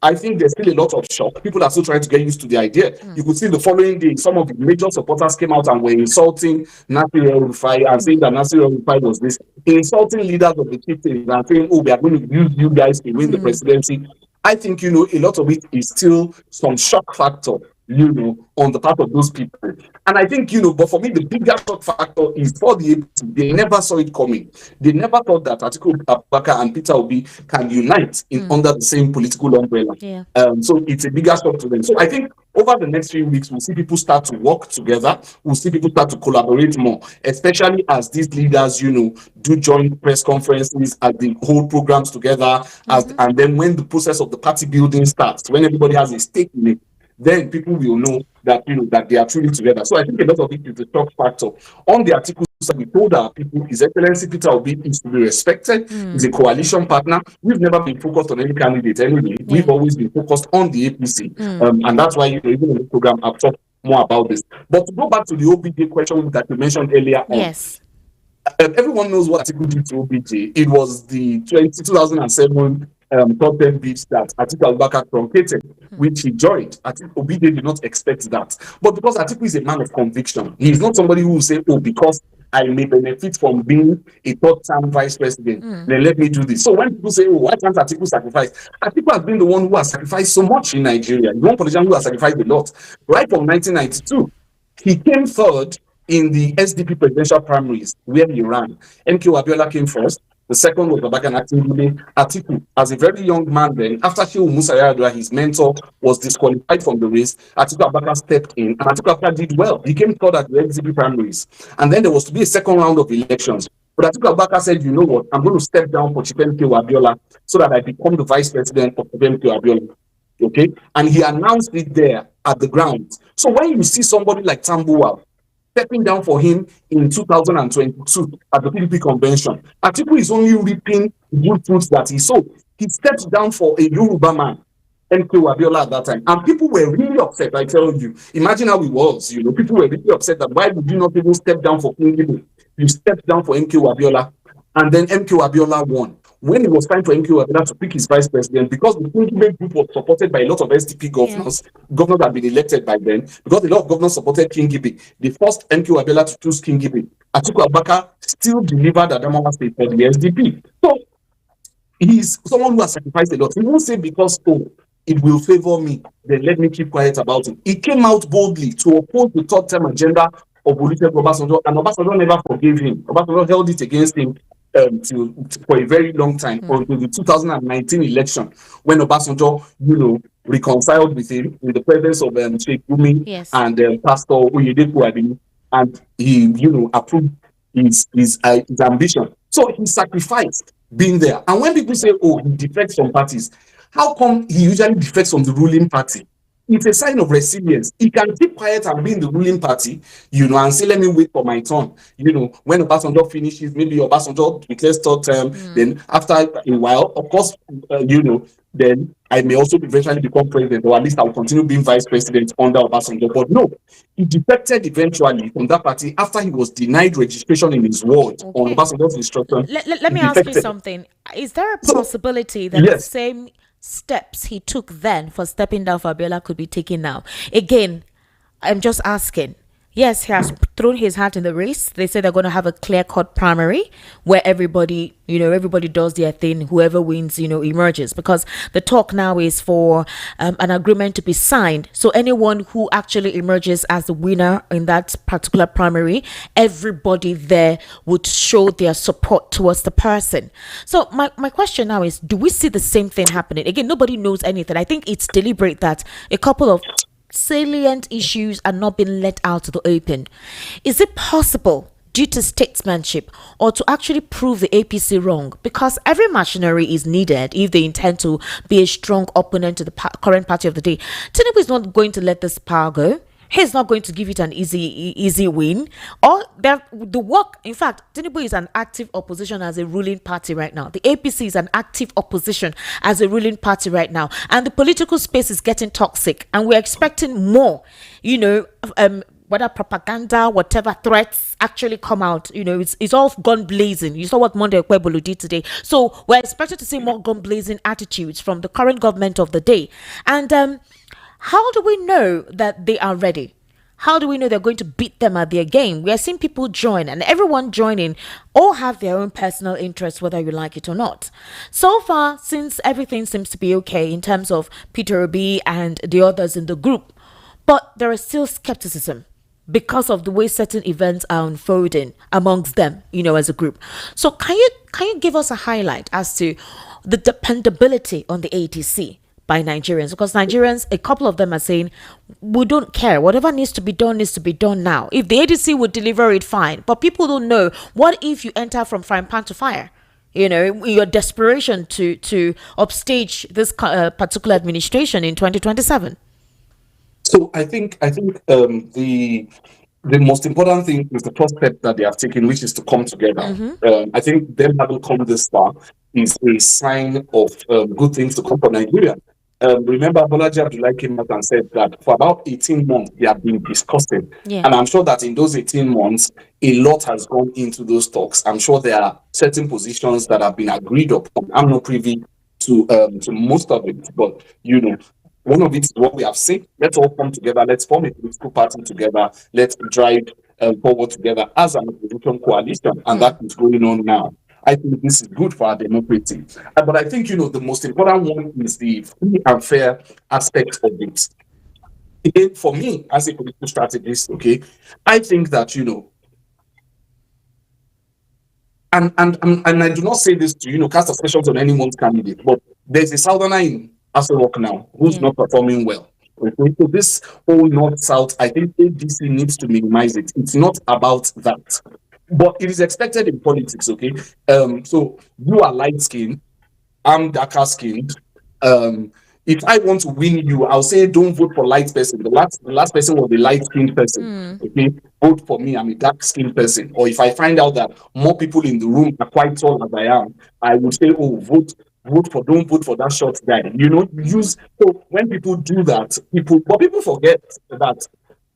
I think there's still a lot of shock. People are still trying to get used to the idea. You could see the following day, some of the major supporters came out and were insulting Nasir El-Rufai and saying that Nasir El-Rufai was this, insulting leaders of the chieftains and saying, oh, we are going to use you guys to win the presidency. I think, a lot of it is still some shock factor, on the part of those people. And I think, but for me, the bigger shock factor is for the APC. They never saw it coming. They never thought that Atiku Abubakar and Peter Obi can unite under the same political umbrella. So it's a bigger shock to them. So I think over the next few weeks, we'll see people start to work together. We'll see people start to collaborate more, especially as these leaders, do joint press conferences, as they hold programs together, and then when the process of the party building starts, when everybody has a stake in it, then people will know that that they are truly together. So I think a lot of it is the shock factor. On the article, we told our people, His Excellency Peter Obi is to be respected. He's a coalition partner. We've never been focused on any candidate anyway. We've always been focused on the APC, and that's why even in the program I've talked more about this. But to go back to the OBJ question that you mentioned earlier, everyone knows what Atiku did to OBJ. It was the 2007 top 10 bids that Atiku Abubakar truncated, which he joined. Atiku Obi did not expect that. But because Atiku is a man of conviction, he is not somebody who will say, oh, because I may benefit from being a third-term vice president, then let me do this. So when people say, oh, why can't Atiku sacrifice? Atiku has been the one who has sacrificed so much in Nigeria. The one politician who has sacrificed a lot. Right from 1992, he came third in the SDP presidential primaries where he ran. MK Abiola came first. The second was Babagana Atiku. As a very young man then, after Shehu Musa Yar'Adua, his mentor, was disqualified from the race, Atiku Abubakar stepped in, and Atiku Abubakar did well. He came third at the SDP primaries. And then there was to be a second round of elections. But Atiku Abubakar said, you know what, I'm going to step down for Chief MK Abiola so that I become the vice president of Chief MK Abiola. Okay? And he announced it there at the ground. So when you see somebody like Tambuwal stepping down for him in 2022 at the PDP convention. Atiku is only reaping good fruits that he sowed. He stepped down for a Yoruba man, MK Abiola at that time. And people were really upset, I tell you. Imagine how it was, People were really upset that why would you not even step down for King Ibu? You stepped down for MK Abiola, and then MK Abiola won. When it was time for MK Abiola to pick his vice president, because the King Ibu group was supported by a lot of SDP governors, governors had been elected by then, because a lot of governors supported King Ibu, the first MK Abiola to choose King Ibu, Atiku Abubakar still delivered Adamawa State for the SDP. So he's someone who has sacrificed a lot. He won't say because, it will favor me, then let me keep quiet about it. He came out boldly to oppose the third-term agenda of Olusegun Obasanjo, and Obasanjo never forgave him. Obasanjo held it against him for a very long time, until the 2019 election, when Obasanjo, reconciled with him in the presence of Sheikh Gumi and Pastor Oyedepo Adini, and he, approved his ambition. So he sacrificed being there. And when people say, he defects from parties, how come he usually defects from the ruling party? It's a sign of resilience. He can keep quiet and be in the ruling party, and say, let me wait for my turn. When Obasanjo finishes, maybe Obasanjo declares third term, then after a while, of course, then I may also eventually become president, or at least I'll continue being vice president under Obasanjo. But no, he defected eventually from that party after he was denied registration in his ward on Obasanjo's instruction. Let me ask you something. Is there a possibility that the same steps he took then for stepping down for Abiola could be taken now? Again, I'm just asking. Yes, he has thrown his hat in the race. They say they're going to have a clear-cut primary where everybody does their thing. Whoever wins, emerges. Because the talk now is for an agreement to be signed. So anyone who actually emerges as the winner in that particular primary, everybody there would show their support towards the person. So my question now is, do we see the same thing happening? Again, nobody knows anything. I think it's deliberate that a couple of salient issues are not being let out to the open. Is it possible, due to statesmanship, or to actually prove the APC wrong? Because every machinery is needed if they intend to be a strong opponent to the current party of the day. Tinubu is not going to let this power go. He's not going to give it an easy win. Or the work, in fact, Tinubu is an active opposition as a ruling party right now. The APC is an active opposition as a ruling party right now. And the political space is getting toxic. And we're expecting more, whether propaganda, whatever threats actually come out, it's all gun blazing. You saw what Monday Okwebolo did today. So we're expected to see more gun blazing attitudes from the current government of the day. And how do we know that they are ready? How do we know they're going to beat them at their game? We are seeing people join, and everyone joining all have their own personal interests, whether you like it or not. So far, since everything seems to be okay in terms of Peter Obi and the others in the group, but there is still skepticism because of the way certain events are unfolding amongst them, as a group. So can you give us a highlight as to the dependability on the ADC by Nigerians? Because Nigerians, a couple of them are saying, we don't care. Whatever needs to be done now. If the ADC would deliver it, fine. But people don't know. What if you enter from frying pan to fire? Your desperation to upstage this particular administration in 2027. So I think the most important thing is the first step that they have taken, which is to come together. I think them having come this far is a sign of good things to come for Nigeria. Remember, Bolaji Abdullahi came out and said that for about 18 months, they have been discussing. And I'm sure that in those 18 months, a lot has gone into those talks. I'm sure there are certain positions that have been agreed upon. I'm not privy to most of it, but one of it is what we have seen. Let's all come together. Let's form a political party together. Let's drive forward together as an opposition coalition. And that is going on now. I think this is good for our democracy. But I think, the most important one is the free and fair aspect of it. Again, for me, as a political strategist, I think that, and I do not say this to, cast aspersions on anyone's candidate, but there's a southerner in Asorok now who's not performing well. So this whole north-south, I think ADC needs to minimize it. It's not about that. But it is expected in politics, So you are light-skinned, I'm darker-skinned. if I want to win you, I'll say don't vote for light person. The last person was the light skinned person. Okay, vote for me. I'm a dark skinned person. Or if I find out that more people in the room are quite tall as I am, I would say, oh, don't vote for that short guy. Use so when people do that, people forget that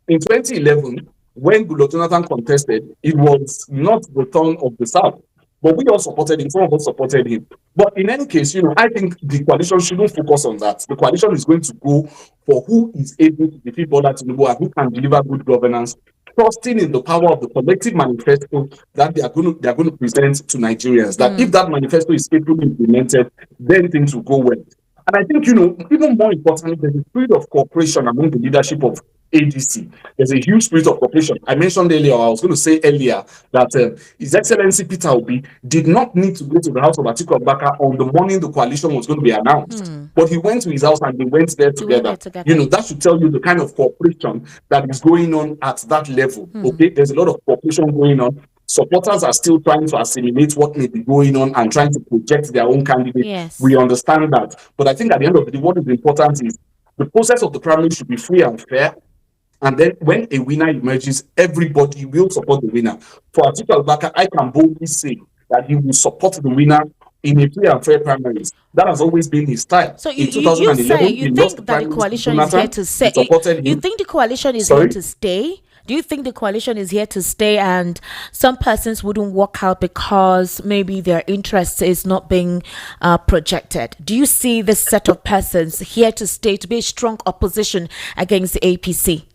in 2011, when Goodluck Jonathan contested, it was not the turn of the South. But we all supported him, some of us supported him. But in any case, I think the coalition shouldn't focus on that. The coalition is going to go for who is able to defeat Bola Tinubu and who can deliver good governance, trusting in the power of the collective manifesto that they are going to present to Nigerians. That if that manifesto is faithfully implemented, then things will go well. And I think, even more importantly, there's a spirit of cooperation among the leadership of ADC. There's a huge spirit of cooperation. I mentioned earlier, I was going to say earlier, that His Excellency Peter Obi did not need to go to the house of Atiku Abubakar on the morning the coalition was going to be announced. But he went to his house and they went there together. That should tell you the kind of cooperation that is going on at that level. Okay, there's a lot of cooperation going on. Supporters are still trying to assimilate what may be going on and trying to project their own candidate. Yes. We understand that. But I think at the end of the day, what is important is the process of the primary should be free and fair. And then when a winner emerges, everybody will support the winner. For Atiku Abubakar, I can boldly say that he will support the winner in a free and fair primaries. That has always been his style. So in 2011, you think that the coalition is here to stay? You think the coalition is here to stay? Do you think the coalition is here to stay and some persons wouldn't walk out because maybe their interest is not being projected? Do you see this set of persons here to stay, to be a strong opposition against the APC?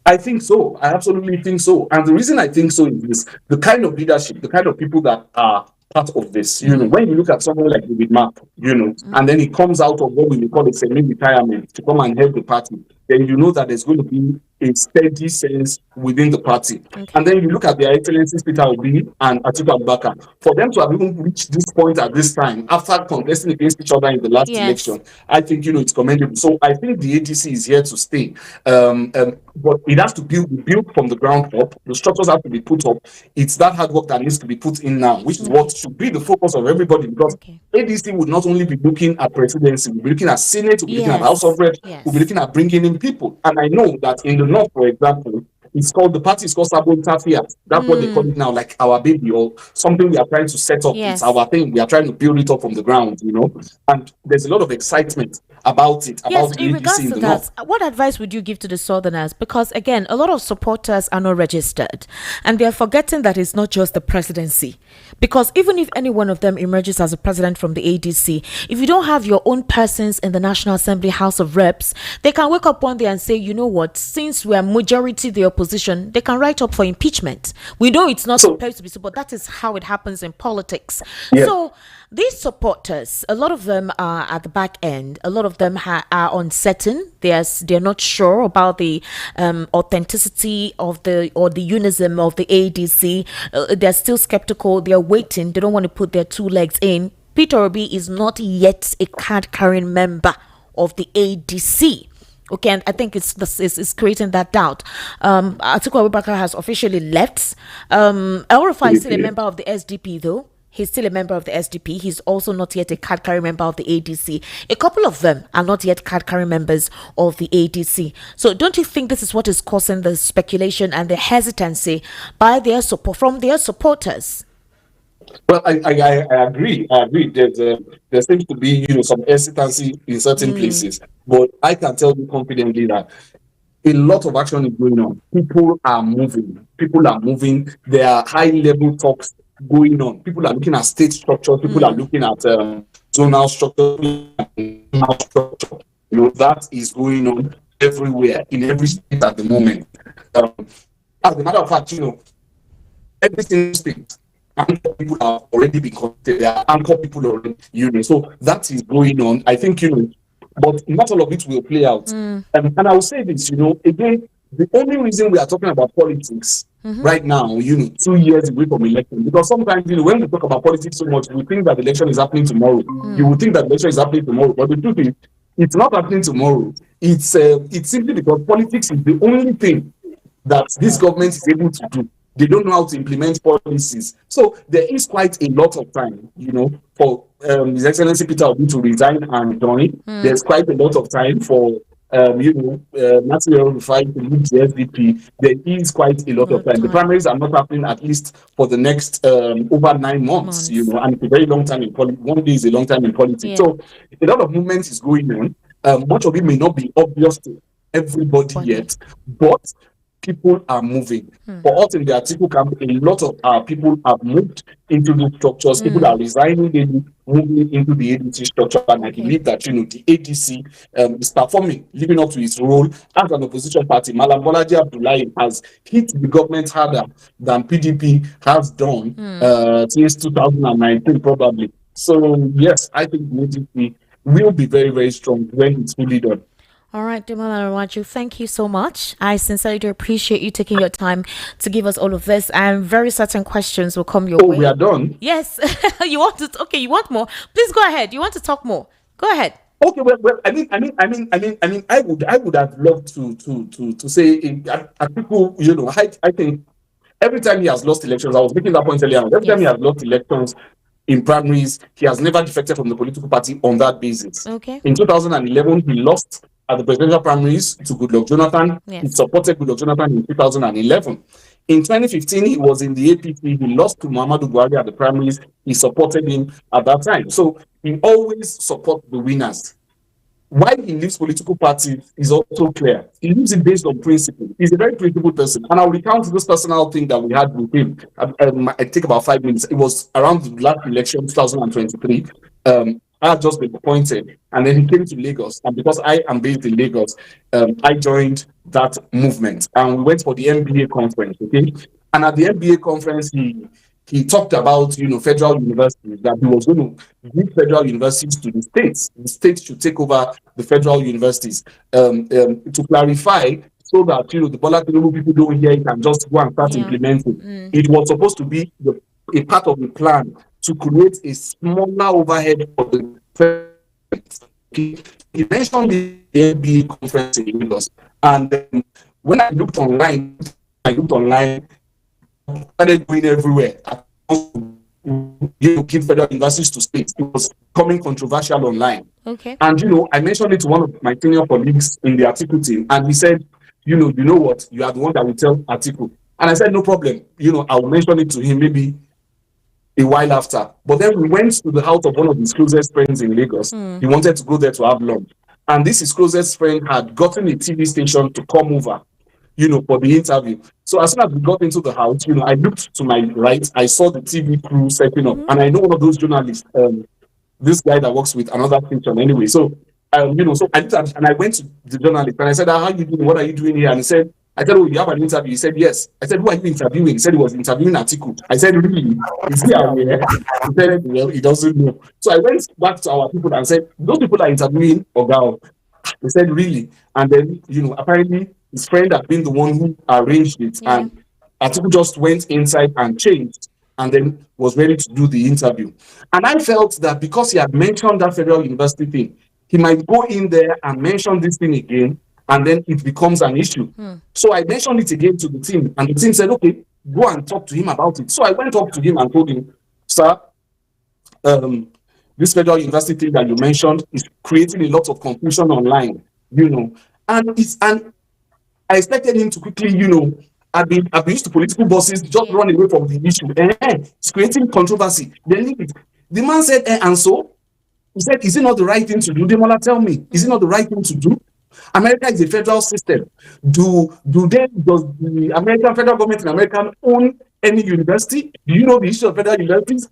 I think so. I absolutely think so. And the reason I think so is this: the kind of leadership, the kind of people that are part of this. When you look at someone like David Mark, and then he comes out of what we may call a semi-retirement to come and help the party, then you know that there's going to be a steady sense within the party. Okay. And then you look at their excellencies Peter Obi and Atiku Abubakar. For them to have even reached this point at this time, after contesting against each other in the last election, I think, it's commendable. So I think the ADC is here to stay. But it has to be built from the ground up. The structures have to be put up. It's that hard work that needs to be put in now, which is what should be the focus of everybody, because ADC would not only be looking at presidency, we'll be looking at Senate, we'll be looking at House of Reps, we'll be looking at bringing in people. And I know that in the North, for example, the party is called Sabo Interfiat. That's what they call it now, like our baby or something we are trying to set up. It's our thing. We are trying to build it up from the ground, And there's a lot of excitement about it. In regards to that, what advice would you give to the Southerners? Because again, a lot of supporters are not registered and they're forgetting that it's not just the presidency. Because even if any one of them emerges as a president from the ADC, if you don't have your own persons in the National Assembly, House of Reps, they can wake up one day and say, you know what, since we are majority the opposition, they can write up for impeachment. We know it's not supposed to be so, but that is how it happens in politics. So these supporters, a lot of them are at the back end. A lot of them are uncertain. They're not sure about the authenticity of the unison of the ADC. They're still skeptical. They're waiting. They don't want to put their two legs in. Peter Obi is not yet a card-carrying member of the ADC. Okay, and I think it's creating that doubt. Atiku Abubakar has officially left. El Rufai is still a member of the SDP, though. He's still a member of the SDP. He's also not yet a card-carrying member of the ADC. A couple of them are not yet card-carrying members of the ADC. So don't you think this is what is causing the speculation and the hesitancy by from their supporters? Well, I agree. There seems to be some hesitancy in certain places, but I can tell you confidently that a lot of action is going on. People are moving. There are high-level talks going on. People are looking at state structure. People are looking at zonal structure. That is going on everywhere in every state at the moment. As a matter of fact, every single state, anchor people have already been connected. There are anchor people already, So that is going on. I think, but not all of it will play out. And I will say this, again, the only reason we are talking about politics right now, 2 years away from election, because sometimes, when we talk about politics so much, we think that the election is happening tomorrow. You would think that the election is happening tomorrow, but the truth is, it's not happening tomorrow. It's simply because politics is the only thing that this government is able to do. They don't know how to implement policies. So there is quite a lot of time, for His Excellency Peter Obi to resign and join. There's quite a lot of time for Matthew Rufai to lead the SDP. There is quite a lot of time. The primaries are not happening at least for the next over 9 months, and it's a very long time in politics. 1 day is a long time in politics. Yeah. So a lot of movements is going on. Much of it may not be obvious to everybody yet, but people are moving. For us in the Atiku camp, a lot of our people have moved into the structures. People are resigning, they moving into the ADC structure, and I believe that the ADC is performing, living up to its role as an opposition party. Malam Bolaji Abdullahi has hit the government harder than PDP has done since 2019, probably. So yes, I think the ADC will be very, very strong when it's fully done. All right, Deola Rawaju, thank you so much. I sincerely do appreciate you taking your time to give us all of this, and very certain questions will come your way. We are done? Yes. You want to? Okay, you want more? Please go ahead. You want to talk more? Go ahead. Okay, well, I would have loved to say, Atiku, I think every time he has lost elections, I was making that point earlier. Every time he has lost elections in primaries, he has never defected from the political party on that basis. Okay. In 2011, he lost at the presidential primaries to Goodluck Jonathan. Yes. He supported Goodluck Jonathan in 2011. In 2015, he was in the APC. He lost to Muhammadu Buhari at the primaries. He supported him at that time. So he always supports the winners. Why he leaves political parties is also clear. He leaves it based on principle. He's a very principled person. And I'll recount this personal thing that we had with him. I take about 5 minutes. It was around the last election, 2023. I had just been appointed, and then he came to Lagos. And because I am based in Lagos, I joined that movement. And we went for the MBA conference, okay? And at the MBA conference, he talked about, federal universities, that he was going to give federal universities to the states. The states should take over the federal universities. To clarify, so that, the Bola Tinubu people don't hear it and just go and start implementing. It was supposed to be a part of the plan to create a smaller overhead for the federal. He mentioned the MBA conference in Lagos. And when I looked online, started going everywhere. Keep federal universities to states. It was becoming controversial online. Okay. And I mentioned it to one of my senior colleagues in the Atiku team, and he said, you know what, you are the one that will tell Atiku. And I said, no problem. I will mention it to him maybe a while after. But then we went to the house of one of his closest friends in Lagos. He wanted to go there to have lunch. And his closest friend had gotten a TV station to come over, for the interview. So as soon as we got into the house, I looked to my right, I saw the TV crew setting up. And I know one of those journalists, this guy that works with another station anyway. So, so I looked at, and I went to the journalist and I said, how are you doing? What are you doing here? And he said, I said, oh, you have an interview? He said, yes. I said, who are you interviewing? He said he was interviewing Atiku. I said, really? Is he aware? He said, well, he doesn't know. So I went back to our people and said, those people are interviewing Ogao. He said, really? And then, apparently his friend had been the one who arranged it. Yeah. And Atiku just went inside and changed and then was ready to do the interview. And I felt that because he had mentioned that federal university thing, he might go in there and mention this thing again, and then it becomes an issue. So I mentioned it again to the team, and the team said, okay, go and talk to him about it. So I went up to him and told him, sir, this federal university thing that you mentioned is creating a lot of confusion online, and I expected him to quickly, I've been used to political bosses just run away from the issue. It's creating controversy. Then the man said, and so? He said, is it not the right thing to do? Deola, tell me, is it not the right thing to do? America is a federal system. Does the American federal government in America own any university? Do you know the issue of federal universities?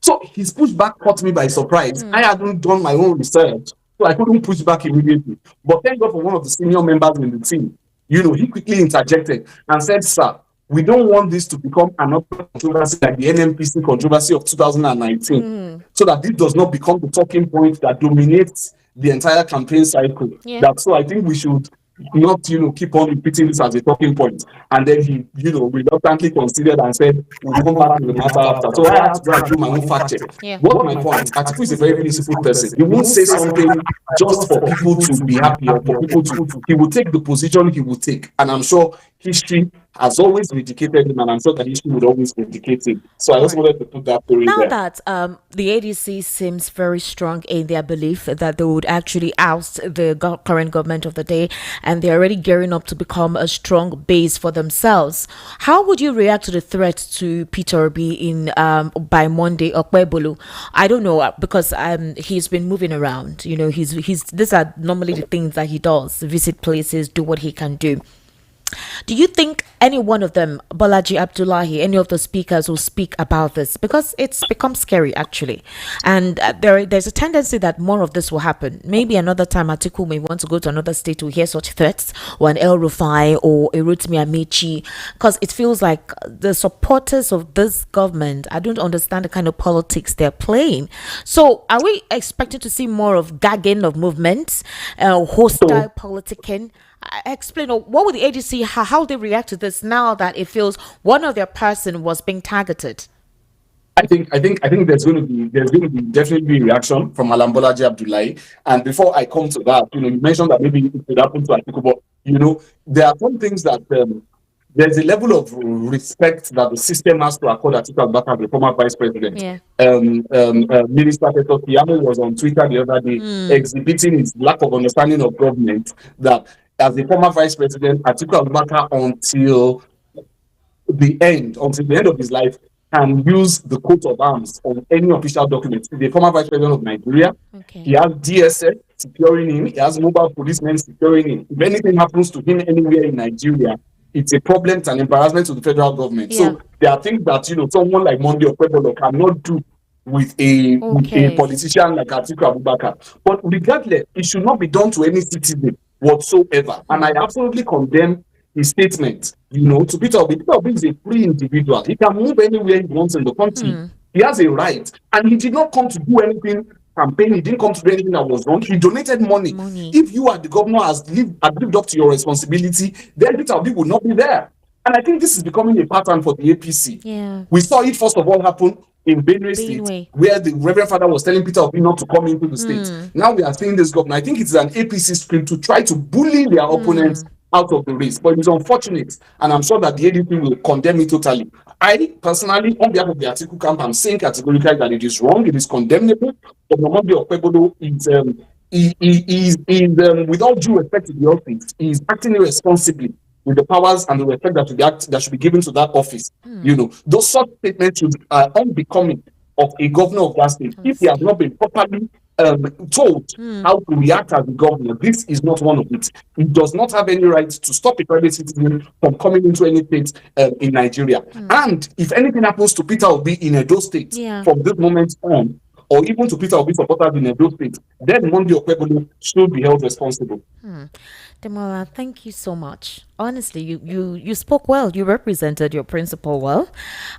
So his pushback caught me by surprise. I hadn't done my own research, so I couldn't push back immediately. But thank God for one of the senior members in the team. He quickly interjected and said, sir, we don't want this to become another controversy like the NMPC controversy of 2019, so that this does not become the talking point that dominates the entire campaign cycle. So I think we should not, keep on repeating this as a talking point. And then he, reluctantly considered and said, we'll come back to the matter after. So I had to go and do my own fact check. What's my point? Atiku is a very principled person. He won't say something just for people to be happy or for people to, he will take the position he will take. And I'm sure history has always vindicated him, and I'm sure that history would always vindicate him. So I just Right. wanted to put that story Now there. that the ADC seems very strong in their belief that they would actually oust the current government of the day, and they're already gearing up to become a strong base for themselves, how would you react to the threat to Peter Obi in by Monday or Kwebulu? I don't know because he's been moving around. You know, he's these are normally the things that he does: visit places, do what he can do. Do you think any one of them, Bolaji Abdullahi, any of the speakers will speak about this? Because it's become scary, actually. And there's a tendency that more of this will happen. Maybe another time Atiku may want to go to another state to hear such threats, or an El Rufai or a Rotimi Amechi, because it feels like the supporters of this government, I don't understand the kind of politics they're playing. So are we expecting to see more of gagging of movements, hostile politicking? Explain, or what would the ADC, how they react to this now that it feels one of their person was being targeted? I think there's going to be definitely a reaction from Malam Bolaji Abdullahi. And before I come to that, you mentioned that maybe it could happen to Atiku, but there are some things that there's a level of respect that the system has to accord Atiku Abubakar, the former vice president. Yeah. Minister Peter Kiyamo was on Twitter the other day exhibiting his lack of understanding of government, that as the former vice president, Atiku Abubakar until the end of his life can use the coat of arms on any official document. The former vice president of Nigeria, he has DSS securing him, he has mobile policemen securing him. If anything happens to him anywhere in Nigeria, it's a problem, it's an embarrassment to the federal government. Yeah. So there are things that someone like Monday or Kwebolo cannot do with a politician like Atiku Abubakar. But regardless, it should not be done to any citizen whatsoever. And I absolutely condemn his statement, to Peter Obi. Peter Obi is a free individual. He can move anywhere he wants in the country. He has a right. And he did not come to do anything campaign. He didn't come to do anything that was wrong. He donated money. If you are the governor has lived up to your responsibility, then Peter Obi will not be there. And I think this is becoming a pattern for the APC. Yeah. We saw it first of all happen in Benue State, where the Reverend Father was telling Peter Obi not to come into the state. Now we are seeing this governor. I think it's an APC script to try to bully their opponents out of the race. But it's unfortunate, and I'm sure that the ADP will condemn it totally. I personally, on behalf of the Atiku camp, I'm saying categorically that it is wrong, it is condemnable. But Momobi Okpebolo is with all due respect to the office, he is acting irresponsibly with the powers and the respect that should be given to that office. Those sort of statements should unbecoming of a governor of that state. If he has not been properly told how to react as a governor, this is not one of it. He does not have any right to stop a private citizen from coming into any state in Nigeria. And if anything happens to Peter Obi in Edo State from this moment on, or even to Peter Obi supporters in Edo State, then Monday Okpebolo should be held responsible. Demola, thank you so much. Honestly, you spoke well. You represented your principle well.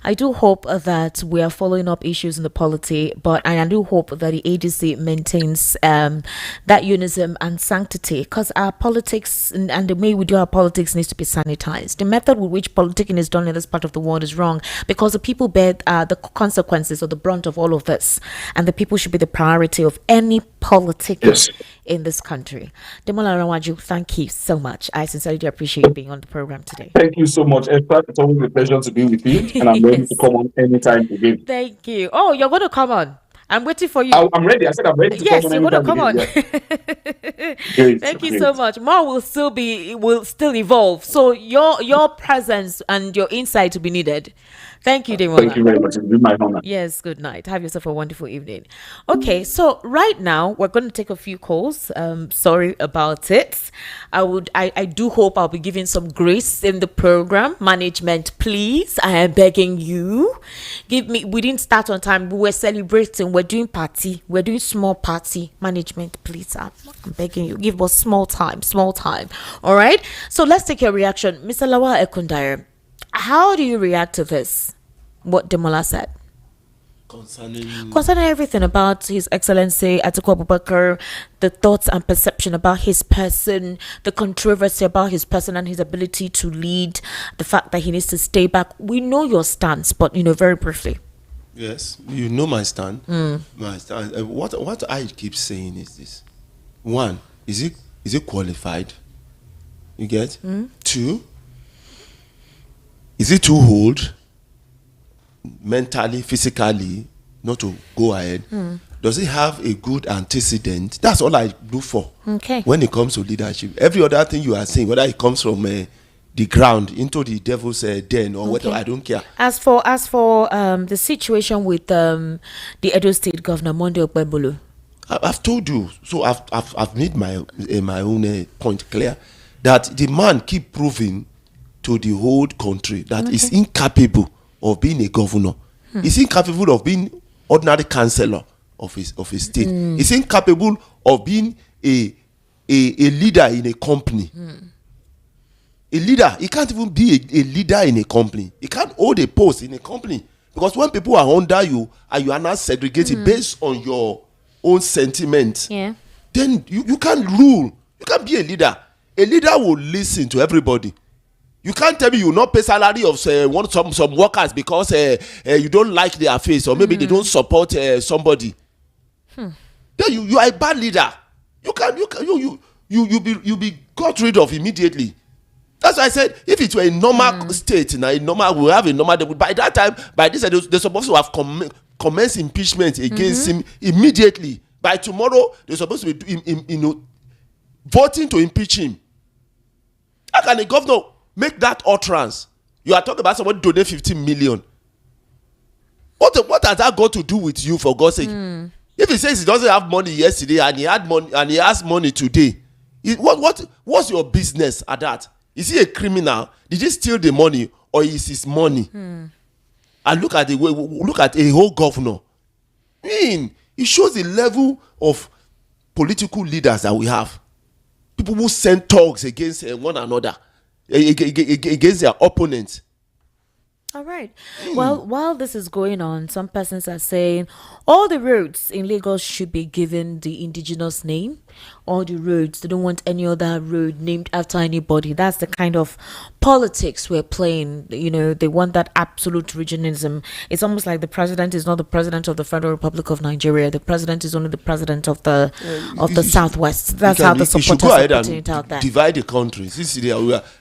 I do hope that we are following up issues in the polity, but I do hope that the ADC maintains that unison and sanctity, because our politics and the way we do our politics needs to be sanitized. The method with which politicking is done in this part of the world is wrong, because the people bear the consequences or the brunt of all of this, and the people should be the priority of any politicking in this country. Demola Rawaju, thank you so much. I sincerely do appreciate you being on the program today. Thank you so much, Esther. It's always a pleasure to be with you, and I'm ready to come on anytime again. Thank you. Oh, you're going to come on. I'm waiting for you. I'm ready. I said I'm ready to come on. Yes, you're going to come on. Great, Thank you so much. More will still evolve. So your presence and your insight will be needed. Thank you, Deola. Thank you very much. It's been my honor. Yes, good night. Have yourself a wonderful evening. Okay, so right now we're going to take a few calls. Sorry about it. I do hope I'll be giving some grace in the program. Management, please, I am begging you. We didn't start on time. We were celebrating. We're doing party. We're doing small party. Management, please, I'm begging you. Give us small time. All right. So let's take your reaction. Mr. Lawal Ekundare, how do you react to this? What Demola said concerning everything about His Excellency Atiku Abubakar, the thoughts and perception about his person, the controversy about his person and his ability to lead, the fact that he needs to stay back. We know your stance, but very briefly. Yes, you know my stand. My stand. What I keep saying is this: one, is it qualified? You get? 2, Is it too old mentally, physically, not to go ahead? Does it have a good antecedent? That's all I look for. Okay. When it comes to leadership, every other thing you are saying, whether it comes from the ground into the devil's den or whatever, I don't care. As for the situation with the Edo State Governor Monday Okpebolo, I've told you, so I've made my own point clear that the man keep proving to the whole country that he's incapable of being a governor. He's incapable of being ordinary councillor of his state. He's incapable of being a leader in a company. A leader, he can't even be a leader in a company. He can't hold a post in a company, because when people are under you and you are not segregated based on your own sentiment, then you can't rule. You can't be a leader. A leader will listen to everybody. You can't tell me you will not pay salary of some workers because you don't like their face, or maybe they don't support somebody. Then you are a bad leader. You be got rid of immediately. That's why I said, if it were a normal state, we have a normal. By that time, by this, they're supposed to have commenced impeachment against him immediately. By tomorrow, they're supposed to be, voting to impeach him. How can a governor make that utterance? You are talking about someone donate 15 million. What has that got to do with you, for God's sake? If he says he doesn't have money yesterday and he had money and he has money today, what's your business at that? Is he a criminal? Did he steal the money, or is his money? And look at a whole governor. I mean, it shows the level of political leaders that we have. People who send thugs against one another, against their opponents. All right. Well, while this is going on, some persons are saying all the roads in Lagos should be given the indigenous name. All the roads, they don't want any other road named after anybody. That's the kind of politics we're playing. They want that absolute regionalism. It's almost like the president is not the president of the Federal Republic of Nigeria. The president is only the president of the Southwest. That's how the supporters are putting it out there. Divide the country.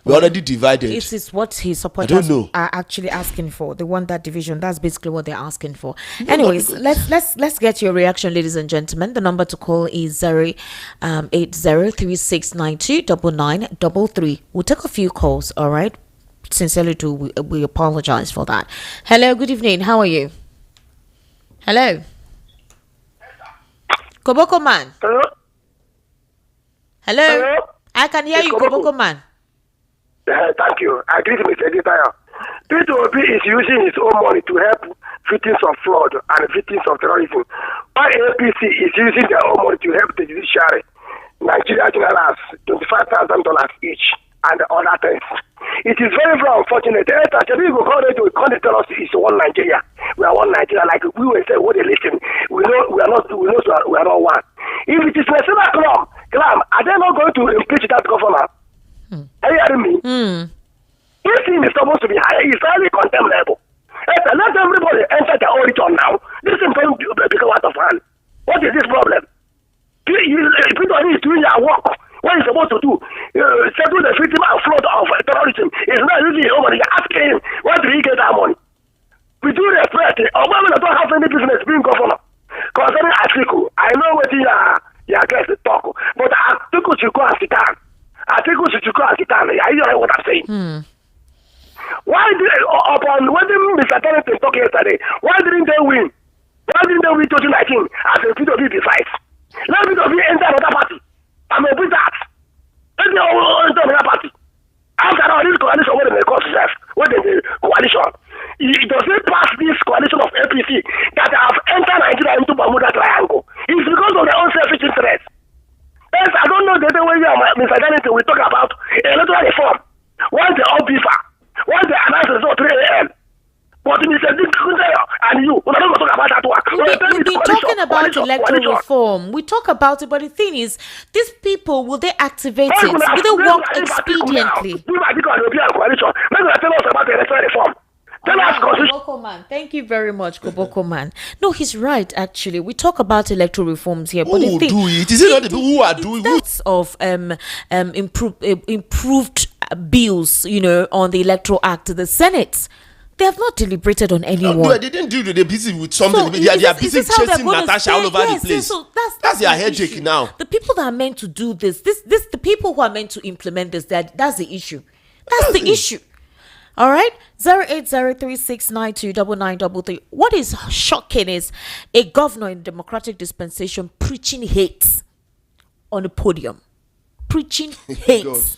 We're already divided. This is what his supporters are actually asking for. They want that division. That's basically what they're asking for. Anyways, let's get your reaction, ladies and gentlemen. The number to call is 8036929933. We'll take a few calls. All right. Sincerely, we apologize for that. Hello. Good evening. How are you? Hello. Koboko man. Hello. Hello. I can hear you, Koboko man. Thank you. I agree with Mr. Editaya. P2OP is using his own money to help victims of fraud and victims of terrorism. While APC is using their own money to help the judiciary. Nigeria generals $25,000 each and other things. It is very, very unfortunate. We will tell us it's one Nigeria. We are one Nigeria. Like we will say, what they listen. We know we are not one. If it is Messina Clam, are they not going to impeach that governor? Are you hearing me? This thing is supposed to be higher. It's highly condemnable. Let everybody enter their own return now. This is going to become out of hand. What is this problem? People is doing their work. What he's supposed to do? Settle the victim and fraud of terrorism. He's not using his own money. You're asking him, where did he get that money? We do respect it. Or when we don't have any business being governor. Concerning Atiku, I know what you guys talk. But Atiku should go and sit down. Atiku should go and sit down. I hear what I'm saying. Why when Mr. Tennant talk yesterday, why didn't they win? Why didn't they win 2019 as a P2P decides? Let P2P enter another party. I'm a bit that. Let me enter another party. After all, this coalition, what they call itself, what is the coalition? It doesn't pass this coalition of APC that have entered Nigeria into Bermuda Triangle. It's because of their own selfish interest. Yes, I don't know the way Mr. Tennant will talk about electoral reform. Why the all beefer? Why the announcement of 3 a.m.? But Mr. and you, we're not going to talk about that one. We'll be talking about electoral reform. We talk about it, but the thing is, these people, will they activate it? Will they work expediently? Tell us about the electoral reform. Koboko man, thank you very much, Koboko man. No, he's right. Actually, we talk about electoral reforms here, but who do it? Is it not the people who are doing that's of improved bills, on the Electoral Act, the Senate. They have not deliberated on anyone. No, they didn't do. They're busy with something. So they are busy chasing Natasha all over the place. So that's their the headache issue. now. The people that are meant to do this, the people who are meant to implement this, that's the issue. That's the issue. All right, 08036929933. What is shocking is a governor in democratic dispensation preaching hate on a podium. Preaching hate.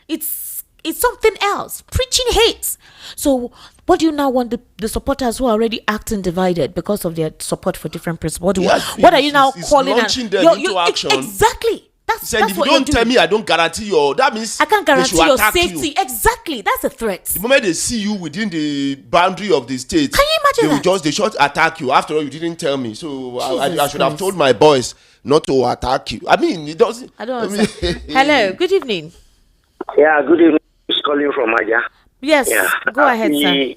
It's something else. Preaching hate. So what do you now want the supporters who are already acting divided because of their support for different principles? What are you now calling? Launching them into action. Exactly. That's if you don't tell me, I don't guarantee your. That means I can't guarantee your safety. You. Exactly. That's a threat. The moment they see you within the boundary of the state, can you imagine they should attack you. After all, you didn't tell me, so I should have told my boys not to attack you. I mean, it doesn't. I don't understand. Hello. Good evening. Yeah. Good evening. Just calling from Aja. Yes. Yeah. Go ahead, sir.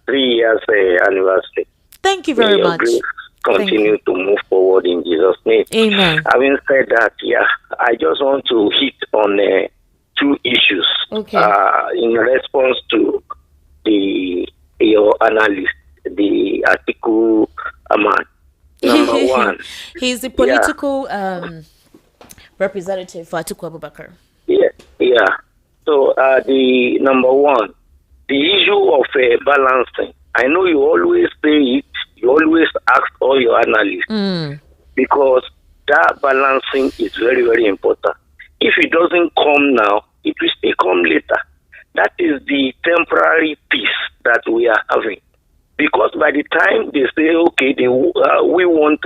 3 years anniversary. Thank you very much. Continue to move forward in Jesus' name. Amen. Having said that, I just want to hit on 2 issues. Okay. In response to your analyst, the Atiku Abubakar. Number one. He's the political representative for Atiku Abubakar. Yeah. So the number one, the issue of balancing. I know you always say it. You always ask all your analysts because that balancing is very, very important. If it doesn't come now, it will still come later. That is the temporary peace that we are having. Because by the time they say, okay, we want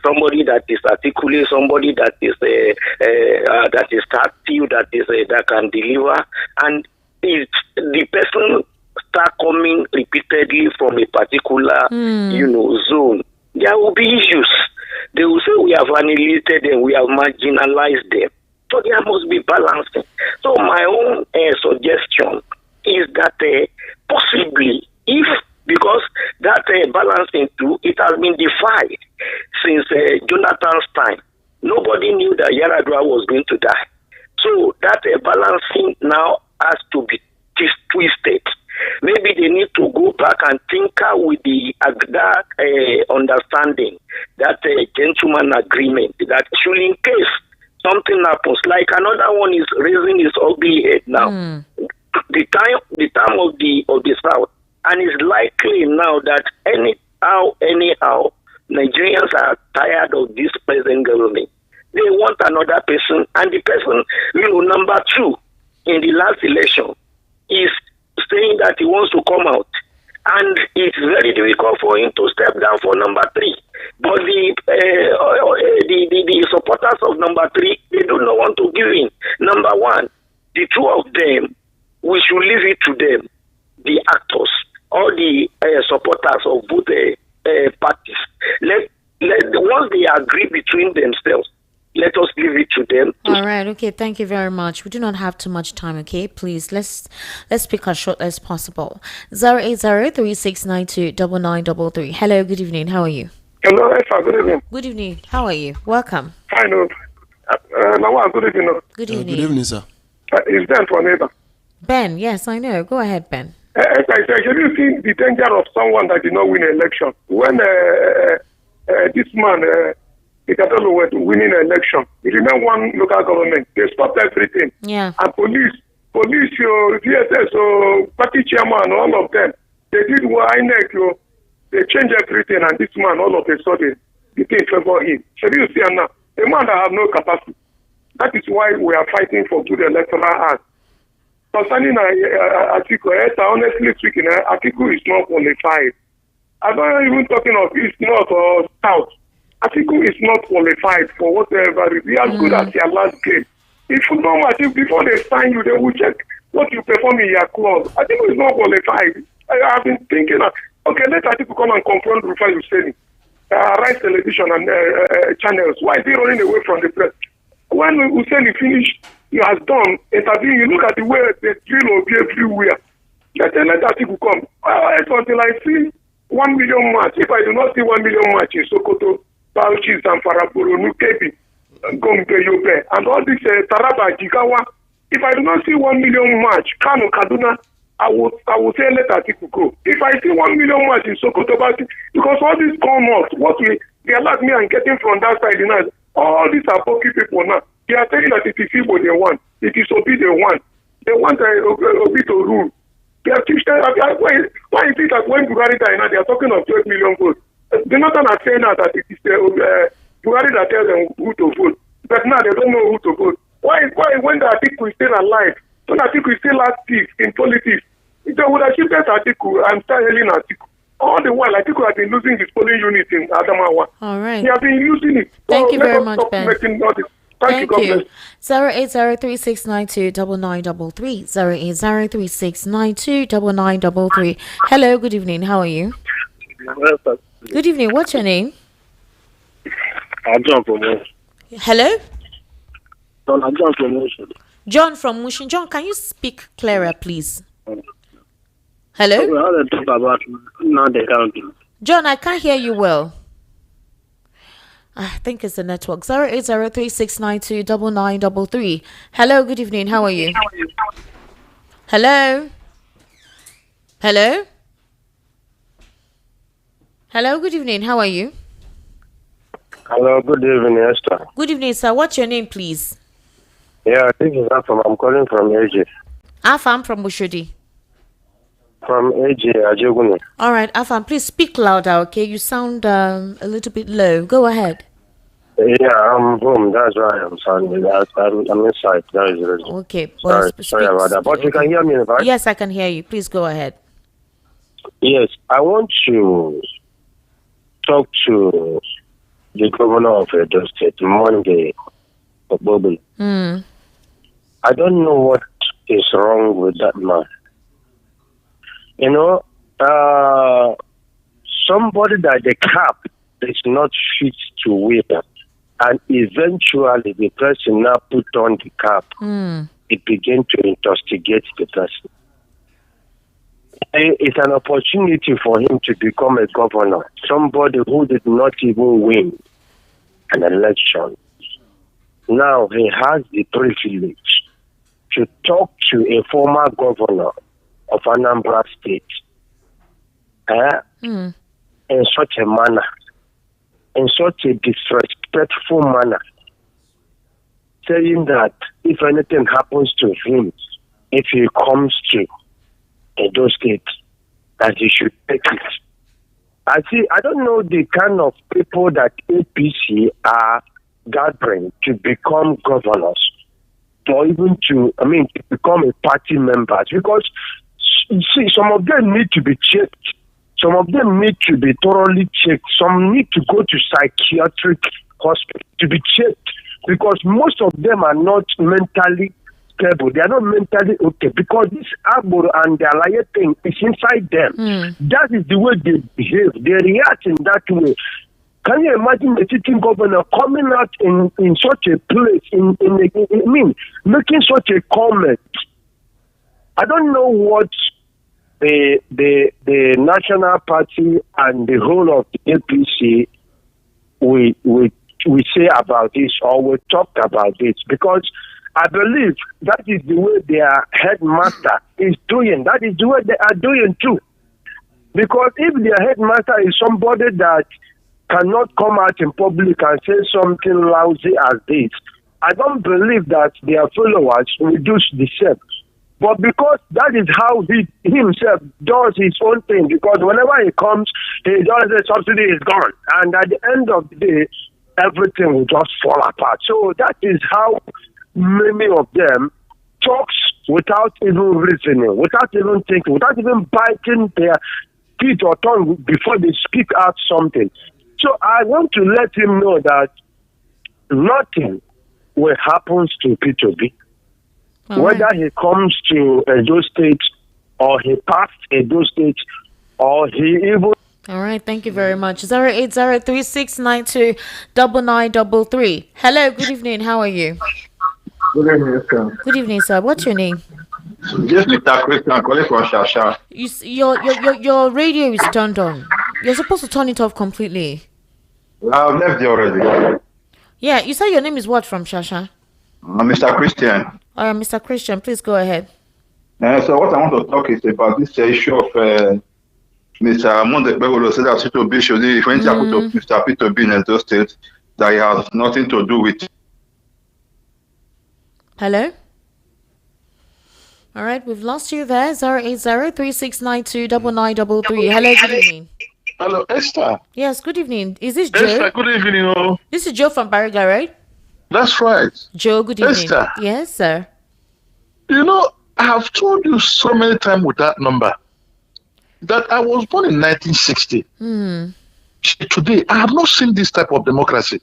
somebody that is articulate, somebody that is active, that can deliver, and if the person start coming repeatedly from a particular, zone, there will be issues. They will say we have annihilated them, we have marginalized them. So there must be balancing. So my own suggestion is that possibly, because that balancing too, it has been defied since Jonathan's time. Nobody knew that Yar'Adua was going to die. So that balancing now has to be twisted. Maybe they need to go back and tinker with that understanding, that gentleman agreement, that should in case something happens, like another one is raising his ugly head now. The time of the South, and it's likely now that anyhow, Nigerians are tired of this present government. They want another person, and the person, number 2 in the last election is saying that he wants to come out, and it's very difficult for him to step down for number 3. But the supporters of number 3, they do not want to give in. Number 1, the 2 of them, we should leave it to them, the actors, all the supporters of both parties. Once they agree between themselves, let us leave it to them. All right. Okay. Thank you very much. We do not have too much time. Okay. Please let's speak as short as possible. 08036929933. Hello. Good evening. How are you? Hello. Good evening. Good evening. How are you? Welcome. Hi. No. Good evening. Good evening. Good evening, sir. Is Ben for neighbor? Ben. Yes, I know. Go ahead, Ben. As I said, have you seen the danger of someone that did not win an election? When this man, Ikadolo, was winning an election, he remained one local government. They stopped everything. Yeah. And police, DSS, party chairman, all of them, they did INEC, they changed everything, and this man, all of a sudden, became favor him. Should you see him now? A man that have no capacity. That is why we are fighting for good electoral act. Concerning Atiku, honestly speaking, Atiku is not qualified. I'm not even talking of East, North, or South. Atiku is not qualified for whatever. He as good as your last game. If you don't Atiku, before they sign you, they will check what you perform in your club. Atiku is not qualified. I have been thinking, okay, let Atiku come and confront Rufai Husseini. Rise television and channels. Why is he running away from the press? When Husseini finished, he has done interviewing. You look at the way the drill will be everywhere. Let Atiku come. Until I see 1 million match. If I do not see 1 million match in Sokoto, Bauchi, Zamfara, Borno, Kebbi, Gombe, Yobe, and all this Taraba, Jigawa, If I do not see 1 million march, Kano, Kaduna, I will say let Atiku go. If I see 1 million march in Sokoto, because all these come out, what they alert me and getting from that side, all these are pokey people now. They are saying that it is Igbo they want, it is Obi they want. They want Obi to rule. They are teaching. Why is it that when Buhari died now, they are talking of 12 million votes? The Northern are saying that it is Buhari that tells them who to vote. But now they don't know who to vote. Why when the Atiku is still alive, when Atiku is still active in politics, they would have shifted Atiku and start hailing Atiku. All the while, Atiku has been losing his polling unit in Adamawa. All right. He has been using it. Thank you very much, Ben. Thank you. 08036929933. 08036929933. Hello, good evening. How are you? Good evening. What's your name? John from Mushin. Hello? John from Mushin. John from Mushin. John, can you speak clearer, please? Hello? We have to talk about now the county. John, I can't hear you well. I think it's the network. 08036929933. Hello, good evening. How are you? Hello? Hello? Hello, good evening. How are you? Hello, good evening, Esther. Good evening, sir. What's your name, please? Yeah, I think it's Afam. I'm calling from AJ. Afam from Bushodi. From AJ, Ajoguni. All right, Afam, please speak louder, okay? You sound a little bit low. Go ahead. Yeah, I'm home. That's why I'm sounding. I'm inside. That is the reason. Okay. Well, sorry about that. But you can hear me, right? Yes, I can hear you. Please go ahead. Yes, I want to talk to the governor of Edo State, Monday, Bobo. I don't know what is wrong with that man. Somebody that the cap is not fit to wear, and eventually the person now put on the cap, it began to investigate the person. It's an opportunity for him to become a governor, somebody who did not even win an election. Now he has the privilege to talk to a former governor of Anambra State in such a manner, in such a disrespectful manner, saying that if anything happens to him, if he comes to Edo State, that he should take it. I don't know the kind of people that APC are gathering to become governors, or even to become a party members, because see, some of them need to be checked. Some of them need to be thoroughly checked. Some need to go to psychiatric hospital to be checked, because most of them are not mentally stable. They are not mentally okay, because this Agbo and the Alaye thing is inside them. That is the way they behave. They react in that way. Can you imagine the sitting governor coming out in such a place, making such a comment? I don't know what the National Party and the whole of the APC we say about this, or we talk about this, because I believe that is the way their headmaster is doing. That is the way they are doing too. Because if their headmaster is somebody that cannot come out in public and say something lousy as this, I don't believe that their followers will do the same. But because that is how he himself does his own thing, because whenever he comes, he does the subsidy is gone. And at the end of the day, everything will just fall apart. So that is how many of them talks without even reasoning, without even thinking, without even biting their teeth or tongue before they speak out something. So I want to let him know that nothing will happen to P2B. Whether he comes to Edo State, or he passed Edo State, or he even... All right, thank you very much. 08036929933. Hello, good evening. How are you? Good evening, sir. Good evening, sir. What's your name? Yes, Mr. Christian, calling from Shasha. Your radio is turned on. You're supposed to turn it off completely. I've left you already. Yeah, you said your name is what from Shasha? Mr. Christian. All right, Mr. Christian, please go ahead. So what I want to talk is about this issue of Mr. Mondekbegolo said that P2B should, if anything happened to Mr. P2B in those states, that he has nothing to do with. Hello? All right, we've lost you there. 08036929933. Hello, good evening. Hello, Esther. Yes, good evening. Is this Joe? Esther, good evening. Oh. This is Joe from Bariga, right? That's right. Joe, good evening. Esther. Yes, sir. You know, I have told you so many times with that number that I was born in 1960. Today, I have not seen this type of democracy.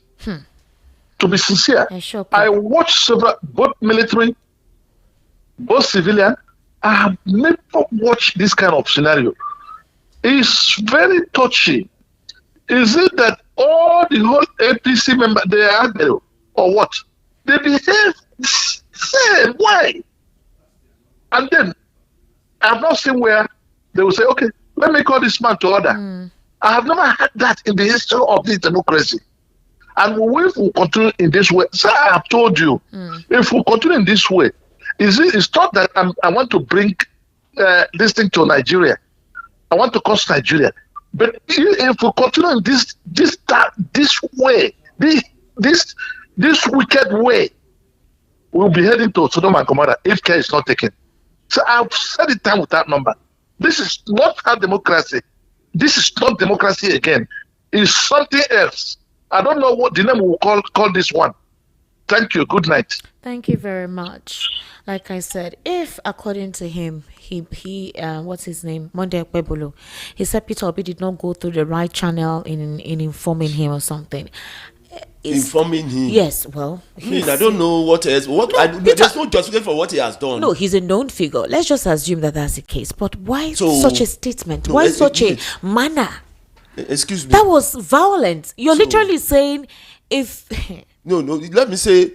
To be sincere, I watched several, both military, both civilian. I have never watched this kind of scenario. It's very touchy. Is it that all the whole APC members, they are there, or what? They behave same way. And then, I have not seen where they will say, okay, let me call this man to order. I have never had that in the history of this democracy. And if we continue in this way, sir, I have told you, if we continue in this way, it's not that I want to bring this thing to Nigeria. I want to cost Nigeria. But if we continue in this way, this wicked way, we'll be heading to Sodom and Gomorrah if care is not taken. So I've said it time with that number. This is not our democracy. This is not democracy again. It's something else. I don't know what the name will call this one. Thank you. Good night. Thank you very much. Like I said, if according to him, he what's his name, Monday Ekpebolo, he said Peter Obi did not go through the right channel in informing him or something. Informing him. Yes, well, I don't know what else. There's no justification for what he has done. No, he's a known figure. Let's just assume that that's the case. But why such a statement? Why such a manner? Excuse me. That was violent. You're literally saying if no, let me say,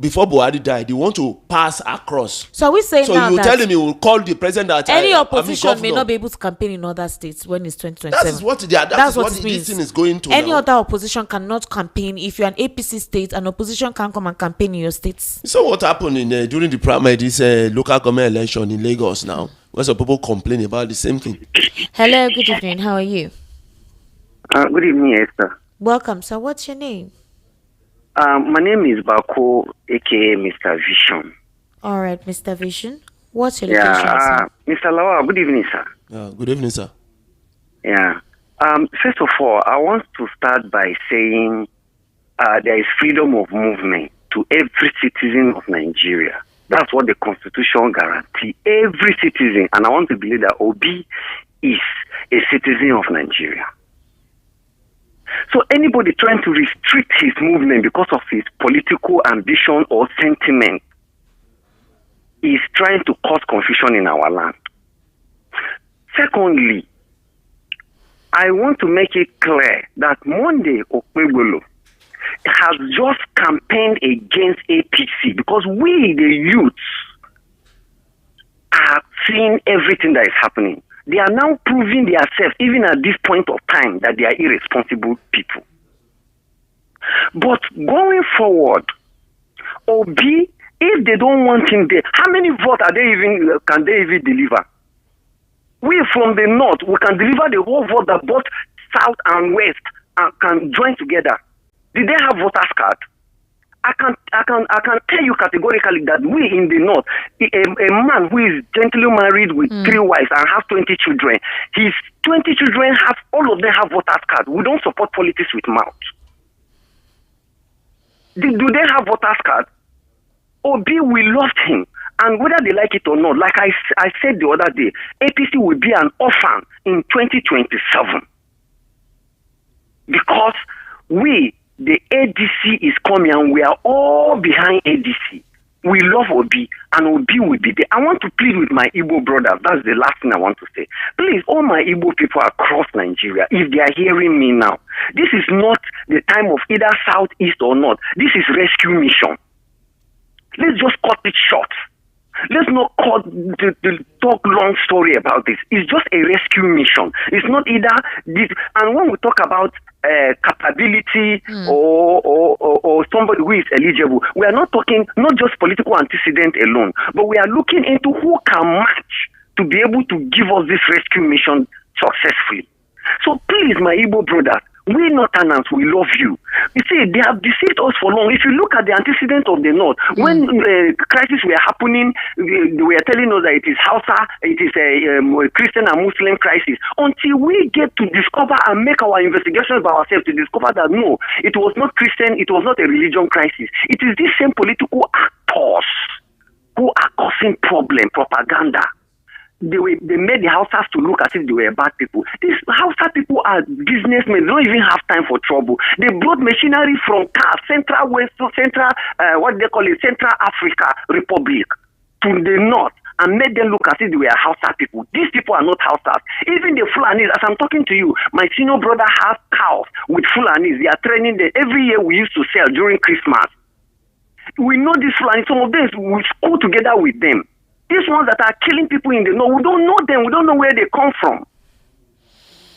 before Buhari died, they want to pass across. So are we saying so now you that tell him he will call the president that any opposition may not be able to campaign in other states when it's 2027? That's what this thing is going to. Any other opposition cannot campaign. If you're an APC state, an opposition can come and campaign in your states. So what happened during the primary, this local government election in Lagos now? Where some people complain about the same thing. Hello, good evening. How are you? Good evening, Esther. Welcome. So what's your name? My name is Bako, aka Mr. Vision. All right, Mr. Vision. What's your location, sir? Mr. Lawa, good evening, sir. Good evening, sir. Yeah. First of all, I want to start by saying there is freedom of movement to every citizen of Nigeria. That's what the Constitution guarantees. Every citizen, and I want to believe that Obi is a citizen of Nigeria. So anybody trying to restrict his movement because of his political ambition or sentiment is trying to cause confusion in our land. Secondly, I want to make it clear that Monday Okpebolo has just campaigned against APC because we, the youths, are seeing everything that is happening. They are now proving themselves, even at this point of time, that they are irresponsible people. But going forward, Obi, if they don't want him there, how many votes can they even deliver? We from the north, we can deliver the whole vote that both south and west can join together. Did they have voters card? I can tell you categorically that we in the north, a man who is gently married with 3 wives and has 20 children, his 20 children all of them have voters card. We don't support politics with mouth. Do they have voters card? Obi, we loved him, and whether they like it or not, like I said the other day, APC will be an orphan in 2027 because the ADC is coming and we are all behind ADC. We love Obi and Obi will be there. I want to plead with my Igbo brothers. That's the last thing I want to say. Please, all my Igbo people across Nigeria, if they are hearing me now, this is not the time of either south, east or north. This is rescue mission. Let's just cut it short. Let's not talk long story about this. It's just a rescue mission. It's not either this. And when we talk about capability or somebody who is eligible. We are not talking not just political antecedent alone, but we are looking into who can match to be able to give us this rescue mission successfully. So please, my Igbo brothers, we Northerners, we love you. You see, they have deceived us for long. If you look at the antecedent of the North, when crises were happening, they were telling us that it is Hausa, it is a Christian and Muslim crisis. Until we get to discover and make our investigations by ourselves to discover that no, it was not Christian, it was not a religion crisis. It is these same political actors who are causing propaganda. They made the Hausas to look as if they were bad people. These Hausa people are businessmen. They don't even have time for trouble. They brought machinery from Central Africa Republic to the north and made them look as if they were Hausa people. These people are not Hausas. Even the Fulanis, as I'm talking to you, my senior brother has cows with Fulanis. They are training them. Every year we used to sell during Christmas. We know these Fulanis. Some of them, we school together with them. These ones that are killing people in the north, we don't know them. We don't know where they come from.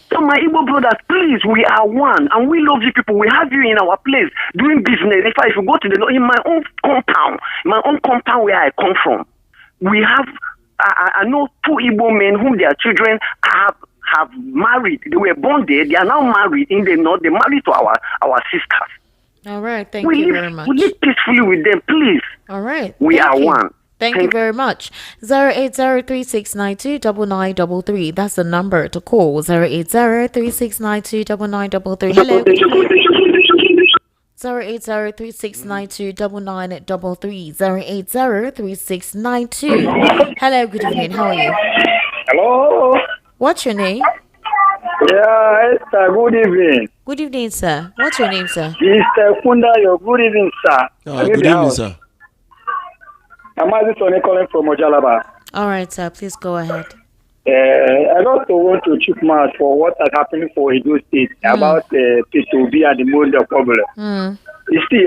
So my Igbo brothers, please, we are one, and we love you people. We have you in our place doing business. In fact, if you go to the north, in my own compound where I come from, we have, I know 2 Igbo men whom their children have married. They were born there. They are now married in the north. They married to our sisters. All right, thank you very much. We live peacefully with them, please. All right, we are one. Thank you very much. 08036929933. That's the number to call. 08036929933. Hello. 08036929933. 0803692. Hello, good evening. How are you? Hello. What's your name? Yeah, Esther, good evening. Good evening, sir. What's your name, sir? Mr. Fundayo, good evening, sir. Good evening, sir. I'm Sonny calling from Ojalaba. All right, sir. Please go ahead. I also want to check mouth for what has happened for Edo State about P2B and the Monde problem. You see,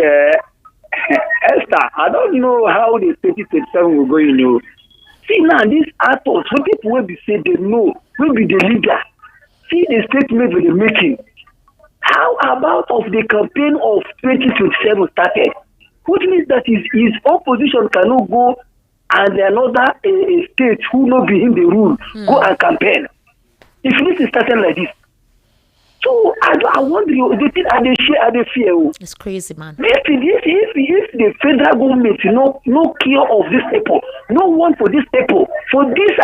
Esther, I don't know how the 2027 will go, you know. See now, these actors, some people will be saying they know, will be the leader. See the statement they're making. How about of the campaign of 2027 started? Which means that his opposition cannot go and another state who not be in the rule go and campaign. If this is starting like this. So I wonder, the thing are they fear. It's crazy, man. If the federal government no care of this people, no one for this people, for this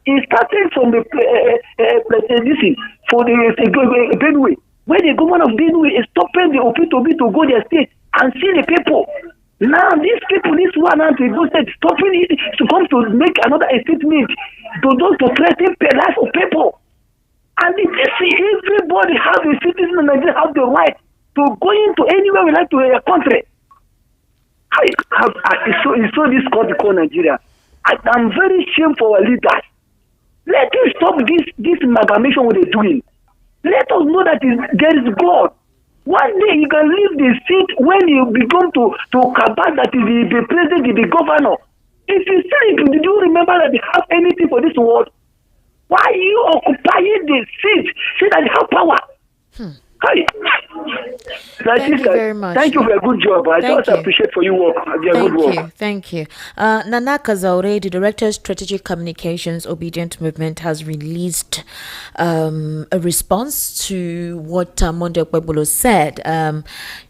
it started from the this for the Benue, where the government of Benue is stopping the OPTOB to go their state and see the people. Now these people, this one and to stopping it to come to make another statement to threaten the life of people. And everybody have a citizen and they have the right to go into anywhere we like to a country. It's so this country called Nigeria. I'm very ashamed for our leaders. Let us stop this amalgamation what they're doing. Let us know that there is God. One day you can leave the seat when you become to campaign that is the president, the governor. If you sleep, did you remember that they have anything for this world? Why are you occupying the seat? Say that you have power. Thank you very much. Thank you for a good job. I just appreciate for your work. Good work. Thank you. Nana Kazaure, the Director of Strategic Communications, Obedient Movement, has released a response to what Monde Okpebolo said.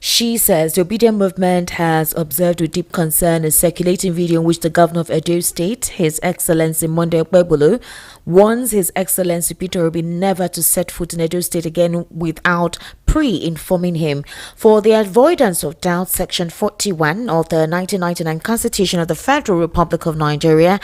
She says the Obedient Movement has observed with deep concern a circulating video in which the Governor of Edo State, His Excellency Monde Okpebolo, warns His Excellency Peter Obi never to set foot in Edo State again without pre-informing him. For the avoidance of doubt, Section 41 of the 1999 Constitution of the Federal Republic of Nigeria,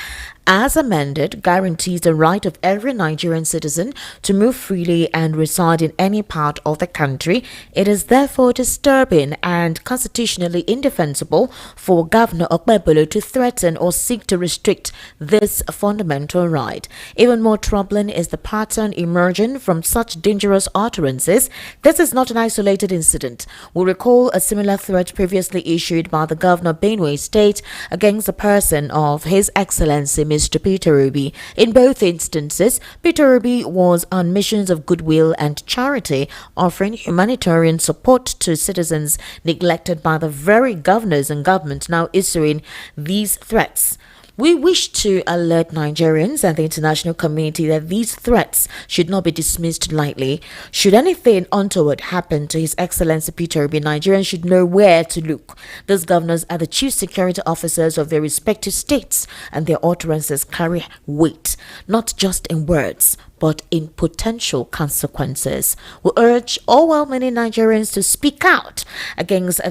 as amended, guarantees the right of every Nigerian citizen to move freely and reside in any part of the country. It is therefore disturbing and constitutionally indefensible for Governor Okpebolo to threaten or seek to restrict this fundamental right. Even more troubling is the pattern emerging from such dangerous utterances. This is not an isolated incident. We recall a similar threat previously issued by the Governor of Benue State against the person of His Excellency Minister Peter Obi. In both instances, Peter Obi was on missions of goodwill and charity, offering humanitarian support to citizens neglected by the very governors and government now issuing these threats. We wish to alert Nigerians and the international community that these threats should not be dismissed lightly. Should anything untoward happen to His Excellency Peter Obi, Nigerians should know where to look. Those governors are the chief security officers of their respective states, and their utterances carry weight, not just in words, but in potential consequences. We urge all well-meaning Nigerians to speak out against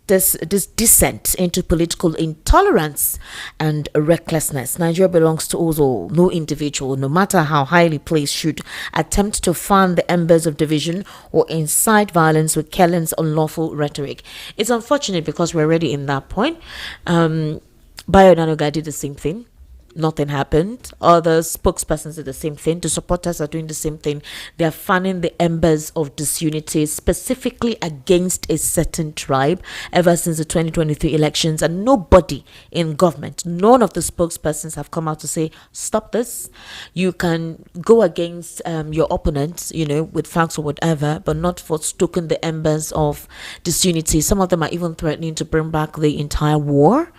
this descent into political intolerance and recklessness. Nigeria belongs to us all. No individual, no matter how highly placed, should attempt to fan the embers of division or incite violence with Kellen's unlawful rhetoric. It's unfortunate because we're already in that point. Bayo Nanoga did the same thing. Nothing happened. Other spokespersons did the same thing. The supporters are doing the same thing. They are fanning the embers of disunity, specifically against a certain tribe, ever since the 2023 elections. And nobody in government, none of the spokespersons have come out to say, stop this. You can go against your opponents, with facts or whatever, but not for stoking the embers of disunity. Some of them are even threatening to bring back the entire war.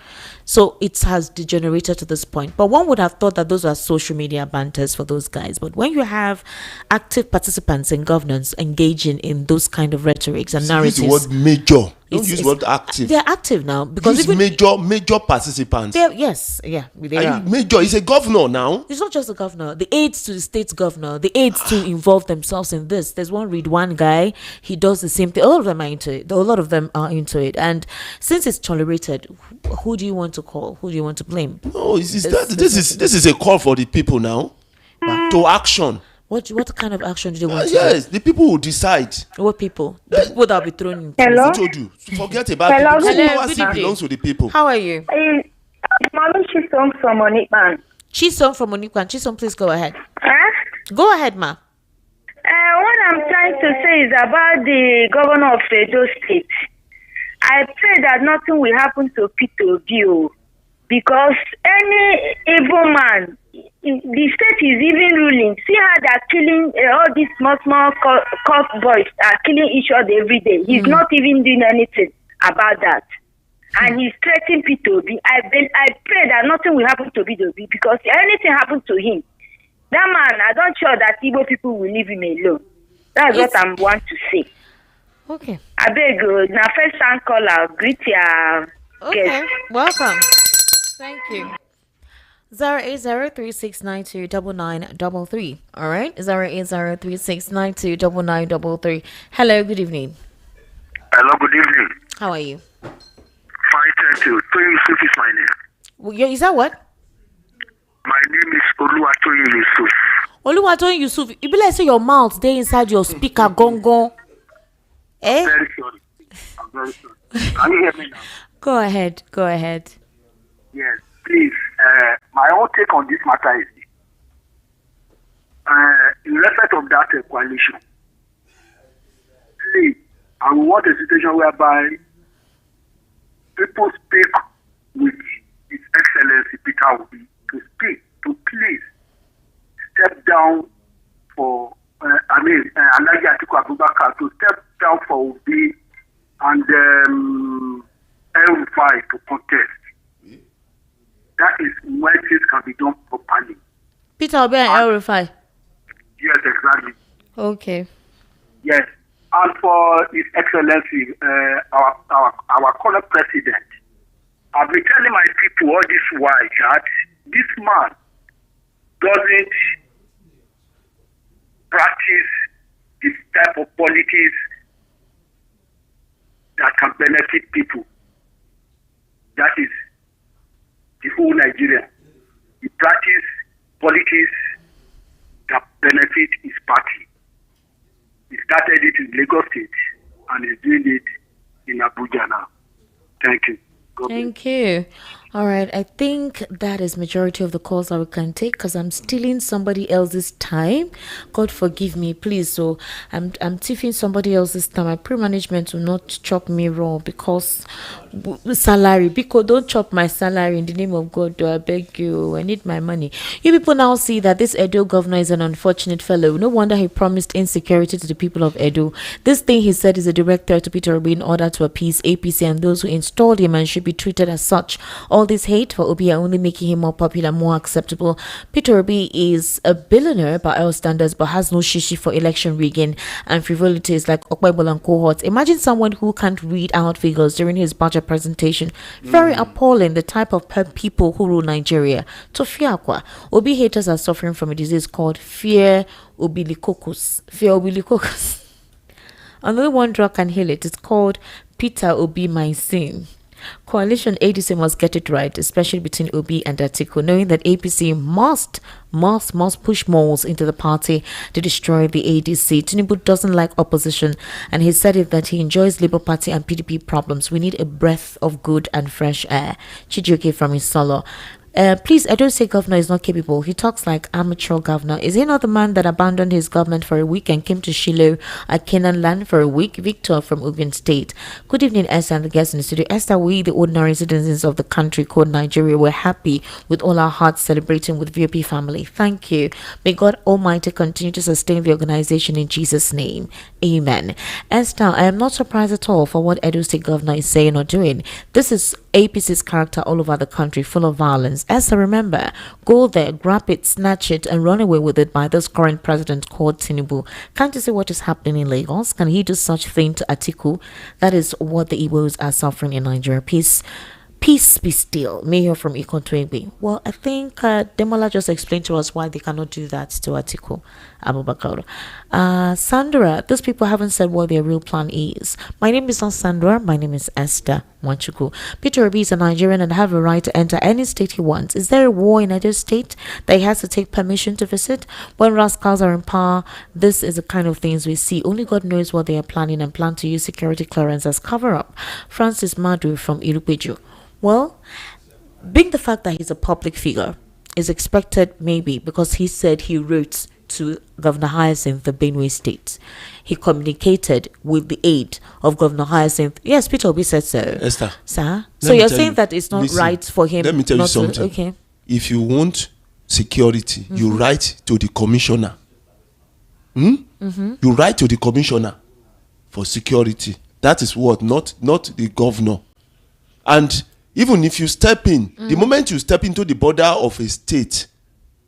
So it has degenerated to this point. But one would have thought that those are social media banters for those guys. But when you have active participants in governance engaging in those kind of rhetorics and narratives, use the word major. Don't use the word active. They're active now because use major participants. Yes, yeah, they are. Major. He's a governor now. It's not just the governor. The aides to the state governor, the aides to involve themselves in this. There's one guy. He does the same thing. A lot of them are into it. A lot of them are into it. And since it's tolerated, who do you want to call? Who do you want to blame? No, this is a call for the people now to action. What kind of action do they want? Yes, the people will decide. What people? The people that will be thrown in. Hello? Who told you? Forget about people. Hello, good evening. Belongs to the people. How are you? Mama Chisom from Onikpan. Chisom from Onikpan. Chisom, please go ahead. Huh? Go ahead, ma. What I'm trying to say is about the governor of Edo State. I pray that nothing will happen to Peter Obi, because any evil man, the state is even ruling. See how they're killing all these small cough boys are killing each other every day. He's not even doing anything about that. And he's threatening Peter Obi. I pray that nothing will happen to Peter Obi, because if anything happens to him, that man, I don't sure that Igbo people will leave him alone. That's what I want to say. Okay. I beg you, now first time caller, greet your guest. Welcome. Thank you. 08036929933. All right, 08036929933. Hello, good evening. Hello, good evening. How are you? Fine, thank you. Toyin Yusuf is my name. Well, is that what? My name is Oluwatoyin Yusuf. Oluwatoyin Yusuf. You be like say your mouth dey inside your speaker gongon. Eh? I'm very sorry. Can you hear me now? Go ahead. Yes, please. My own take on this matter is in respect of that coalition. Please, I want a situation whereby people speak with His Excellency Peter Obi to please step down for Alhaji Atiku Abubakar to step down for Obi and El-Rufai to contest. That is where things can be done properly. Peter Obi and El-Rufai. Yes, exactly. Okay. Yes, and for His Excellency, our current president, I've been telling my people all this while that this man doesn't practice this type of politics that can benefit people. That is the whole Nigeria. He practices politics that benefit his party. He started it in Lagos State and is doing it in Abuja now. Thank you. Thank you. All right, I think that is majority of the calls that we can take because I'm stealing somebody else's time. God forgive me, please. So I'm thieving somebody else's time. My pre-management will not chop me raw because salary. Because don't chop my salary in the name of God. Do I beg you? I need my money. You people now see that this Edo governor is an unfortunate fellow. No wonder he promised insecurity to the people of Edo. This thing he said is a direct threat to Peter Obi in order to appease APC and those who installed him and should be treated as such. All this hate for Obi are only making him more popular, more acceptable. Peter Obi is a billionaire by all standards but has no shishi for election rigging and frivolities like Okpebol and cohorts. Imagine someone who can't read out figures during his budget presentation. Very appalling, the type of people who rule Nigeria. To Fiakwa, Obi haters are suffering from a disease called fear obilicoccus. Fear obilicoccus. Only one drug can heal it. It's called Peter Obi Mycin. Coalition ADC must get it right, especially between Obi and Atiku, knowing that APC must push moles into the party to destroy the ADC. Tinubu doesn't like opposition, and he said it that he enjoys Labour Party and PDP problems. We need a breath of good and fresh air. Chijioke from Isolo. Please, I don't say governor is not capable. He talks like amateur governor. Is he not the man that abandoned his government for a week and came to Shiloh at Canaan land for a week? Victor from Ogun State. Good evening, Esther and the guests in the studio. Esther, we, the ordinary citizens of the country called Nigeria, were happy with all our hearts celebrating with VOP family. Thank you. May God Almighty continue to sustain the organization in Jesus' name. Amen. Esther, I am not surprised at all for what Edo State governor is saying or doing. This is APC's character all over the country, full of violence. Esther, remember, go there, grab it, snatch it, and run away with it by this current president called Tinubu. Can't you see what is happening in Lagos? Can he do such thing to Atiku? That is what the Igbos are suffering in Nigeria. Peace be still. Mayor from Ikontwebe. Well, I think Demola just explained to us why they cannot do that to Atiku Abubakar. Sandra, these people haven't said what their real plan is. My name is not Sandra. My name is Esther Mwachuku. Peter Obi is a Nigerian and have a right to enter any state he wants. Is there a war in either state that he has to take permission to visit? When rascals are in power, this is the kind of things we see. Only God knows what they are planning and plan to use security clearance as cover-up. Francis Madu from Ilupeju. Well, being the fact that he's a public figure is expected, maybe because he said he wrote to Governor Hyacinth the Benue State. He communicated with the aid of Governor Hyacinth. Yes, Peter Obi said so. Esther, sir. So you're saying that it's not right for him. Let me tell you something. Okay. If you want security, you write to the commissioner. You write to the commissioner for security. That is what, not the governor. And even if you step in, the moment you step into the border of a state,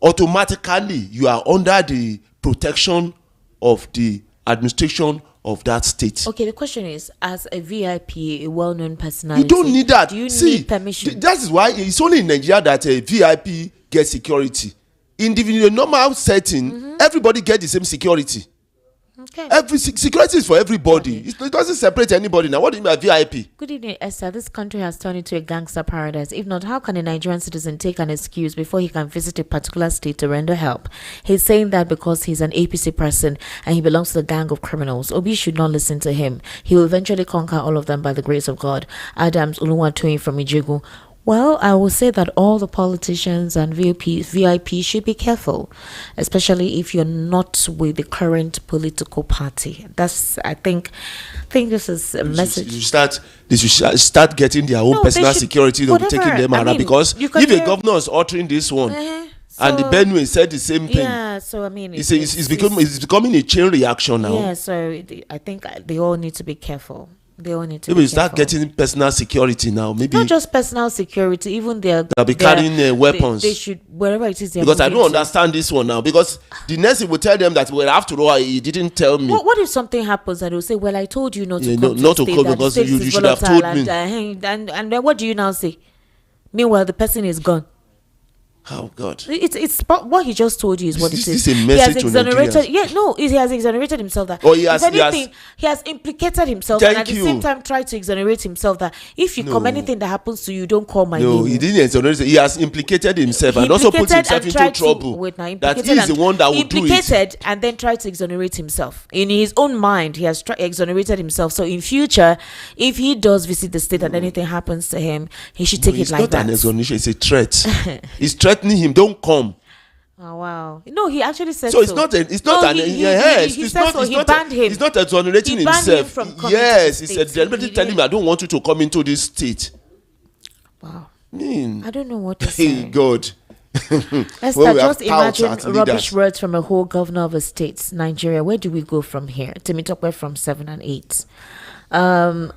automatically you are under the protection of the administration of that state. Okay, the question is, as a VIP, a well-known personality, you don't need that. Do you need permission? That is why it's only in Nigeria that a VIP gets security. In the normal setting, everybody gets the same security. Okay. Every security is for everybody. Okay. It doesn't separate anybody. Now, what do you mean by VIP? Good evening, Esther. This country has turned into a gangster paradise. If not, how can a Nigerian citizen take an excuse before he can visit a particular state to render help? He's saying that because he's an APC person and he belongs to the gang of criminals. Obi should not listen to him. He will eventually conquer all of them by the grace of God. Adams Uluwatoyin from Ijebu. Well, I will say that all the politicians and VIP should be careful, especially if you're not with the current political party. That's, I think this is a message. They should start getting their own personal security. They'll be taking them around, because if a governor is uttering this one, and the Benue said the same thing. Yeah, so I mean, it's becoming a chain reaction now. Yeah, so I think they all need to be careful. They all need to maybe start getting personal security now. Maybe not just personal security, even they'll be carrying weapons. They should, wherever it is. Because I don't understand this one now. Because the next will tell them that, well, after all, he didn't tell me. What if something happens and they'll say, well, I told you not to come not to come because you should have told me. And then what do you now say? Meanwhile, the person is gone. Oh God! It's what he just told you is what it is. This is a He has message to exonerated. Nigerians. Yeah, no, he has exonerated himself. That Oh, he has- if he has- anything, he has implicated himself, Thank and at the you. same time tried to exonerate himself. That if you come, No. anything that happens to you, don't call my No, name. he didn't exonerate. He has implicated himself He and also put implicated himself and into tried to- trouble. wait, now, That implicated he is the and- one that will do it. implicated and then tried to exonerate himself. In his own mind, he has exonerated himself. So in future, if he does visit the state and anything happens to him, he should take it It's like not that. an exoneration. It's a threat. He's threatening him. Don't come. Oh wow! No, he actually said So it's not. It's not No, an. he Yes, he it's said not. so. It's He not. banned him. He's not exonerating He banned him himself. from coming Yes, to he the said state. deliberately He telling him, didn't- "I don't want you to come into this state." Wow. I don't know what to Hey say. God. Esther, When we have just imagine touts at rubbish leaders. words from a whole governor of a state, Nigeria. Where do we go from here? Temitope from 7 and 8.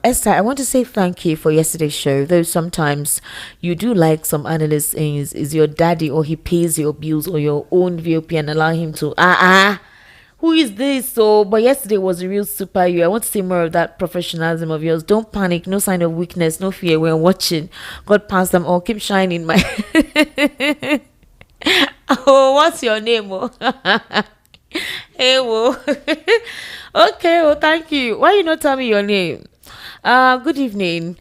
Esther, I want to say thank you for yesterday's show. Though sometimes you do like some analysts is your daddy or he pays your bills or your own VOP and allow him to who is this? So, but yesterday was a real super you. I want to see more of that professionalism of yours. Don't panic, no sign of weakness, no fear when watching. God pass them all. Keep shining, my. Oh, what's your name? Oh? Hey, whoa. Okay, well, thank you. Why you not tell me your name? Good evening,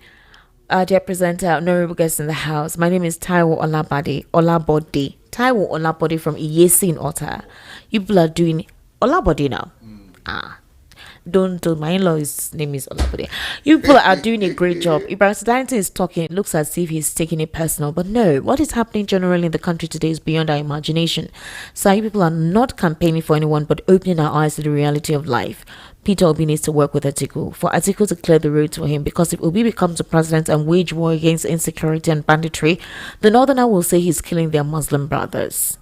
dear presenter, honorable guests in the house. My name is Taiwo Olabode. Taiwo Olabode from Iyesi in Otta. You people are doing Olabode now. Don't my in-law's name is Olabode. You people are doing a great job. Ibrahim Sidanti is talking. It looks as if he's taking it personal, but no. What is happening generally in the country today is beyond our imagination. So you people are not campaigning for anyone, but opening our eyes to the reality of life. Peter Obi needs to work with Atiku for Atiku to clear the road for him, because if Obi becomes the president and wage war against insecurity and banditry, the Northerner will say he's killing their Muslim brothers.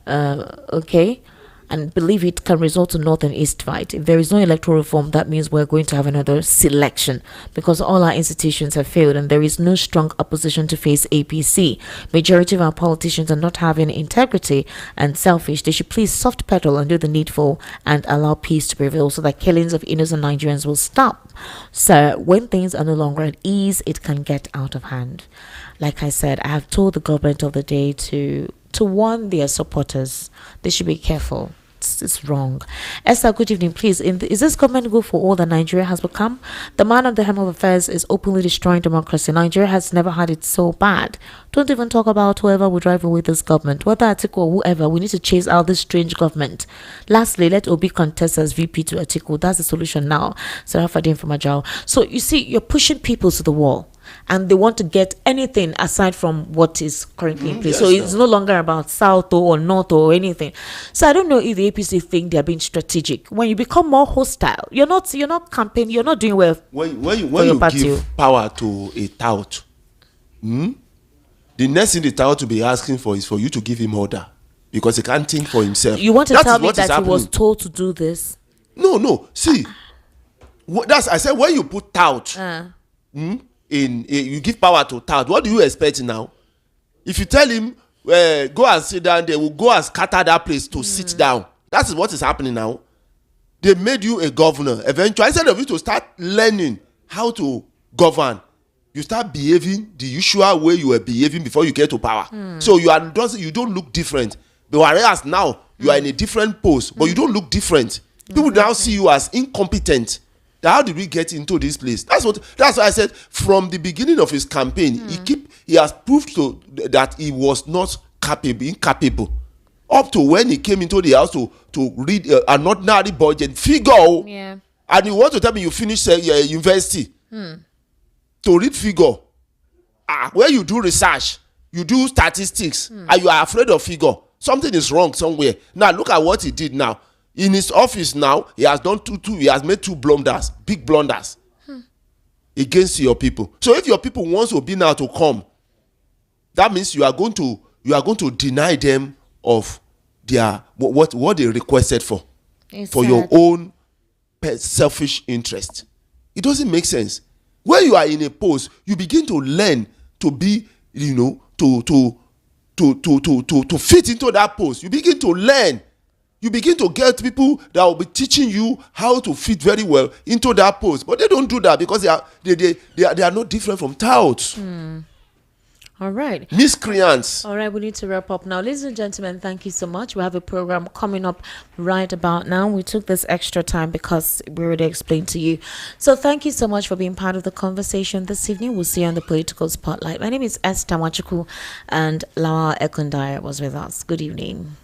Okay? And believe it can result in North and East fight. If there is no electoral reform, that means we're going to have another selection, because all our institutions have failed and there is no strong opposition to face APC. Majority of our politicians are not having integrity and selfish. They should please soft pedal and do the needful and allow peace to prevail so that killings of innocent Nigerians will stop. So when things are no longer at ease, it can get out of hand. Like I said, I have told the government of the day to warn their supporters. They should be careful. It's wrong. Esther, good evening. Please, is this government good for all that Nigeria has become? The man at the helm of affairs is openly destroying democracy. Nigeria has never had it so bad. Don't even talk about whoever will drive away this government, whether Atiku or whoever. We need to chase out this strange government. Lastly, let Obi contest as VP to Atiku. That's the solution now. Sarah Fadin from Ajao. So you see, you're pushing people to the wall, and they want to get anything aside from what is currently in place. Yes, so it's no longer about South or North or anything. So I don't know if the APC think they're being strategic. When you become more hostile, you're not campaigning, you're not doing well. When you give power to a tout, the next thing the tout will be asking for is for you to give him order, because he can't think for himself. You want to tell me that he was happening. told to do this? No. See, I said when you put tout you give power to tout. What do you expect now? If you tell him go and sit down, they will go and scatter that place to sit down. That is what is happening now. They made you a governor. Eventually, instead of you to start learning how to govern, you start behaving the usual way you were behaving before you get to power. So you don't look different. But whereas now you are in a different post, but you don't look different. People now see you as incompetent. How did we get into this place? That's why I said from the beginning of his campaign, he has proved that he was not incapable. Up to when he came into the house to read an ordinary budget figure, and you want to tell me you finished university to read figure, where you do research, you do statistics, and you are afraid of figure. Something is wrong somewhere. Now look at what he did now. In his office now, he has done he has made 2 blunders, big blunders, against your people. So if your people want to be now to come, that means you are going to deny them of their what they requested for your own selfish interest. It doesn't make sense. When you are in a post, you begin to learn to be, to fit into that post. You begin to learn. You begin to get people that will be teaching you how to fit very well into that post. But they don't do that because they are not different from touts. All right. Miscreants. All right, we need to wrap up now. Ladies and gentlemen, thank you so much. We have a program coming up right about now. We took this extra time because we already explained to you. So thank you so much for being part of the conversation this evening. We'll see you on the Political Spotlight. My name is Esther Machuku, and Lawa Ekundaya was with us. Good evening.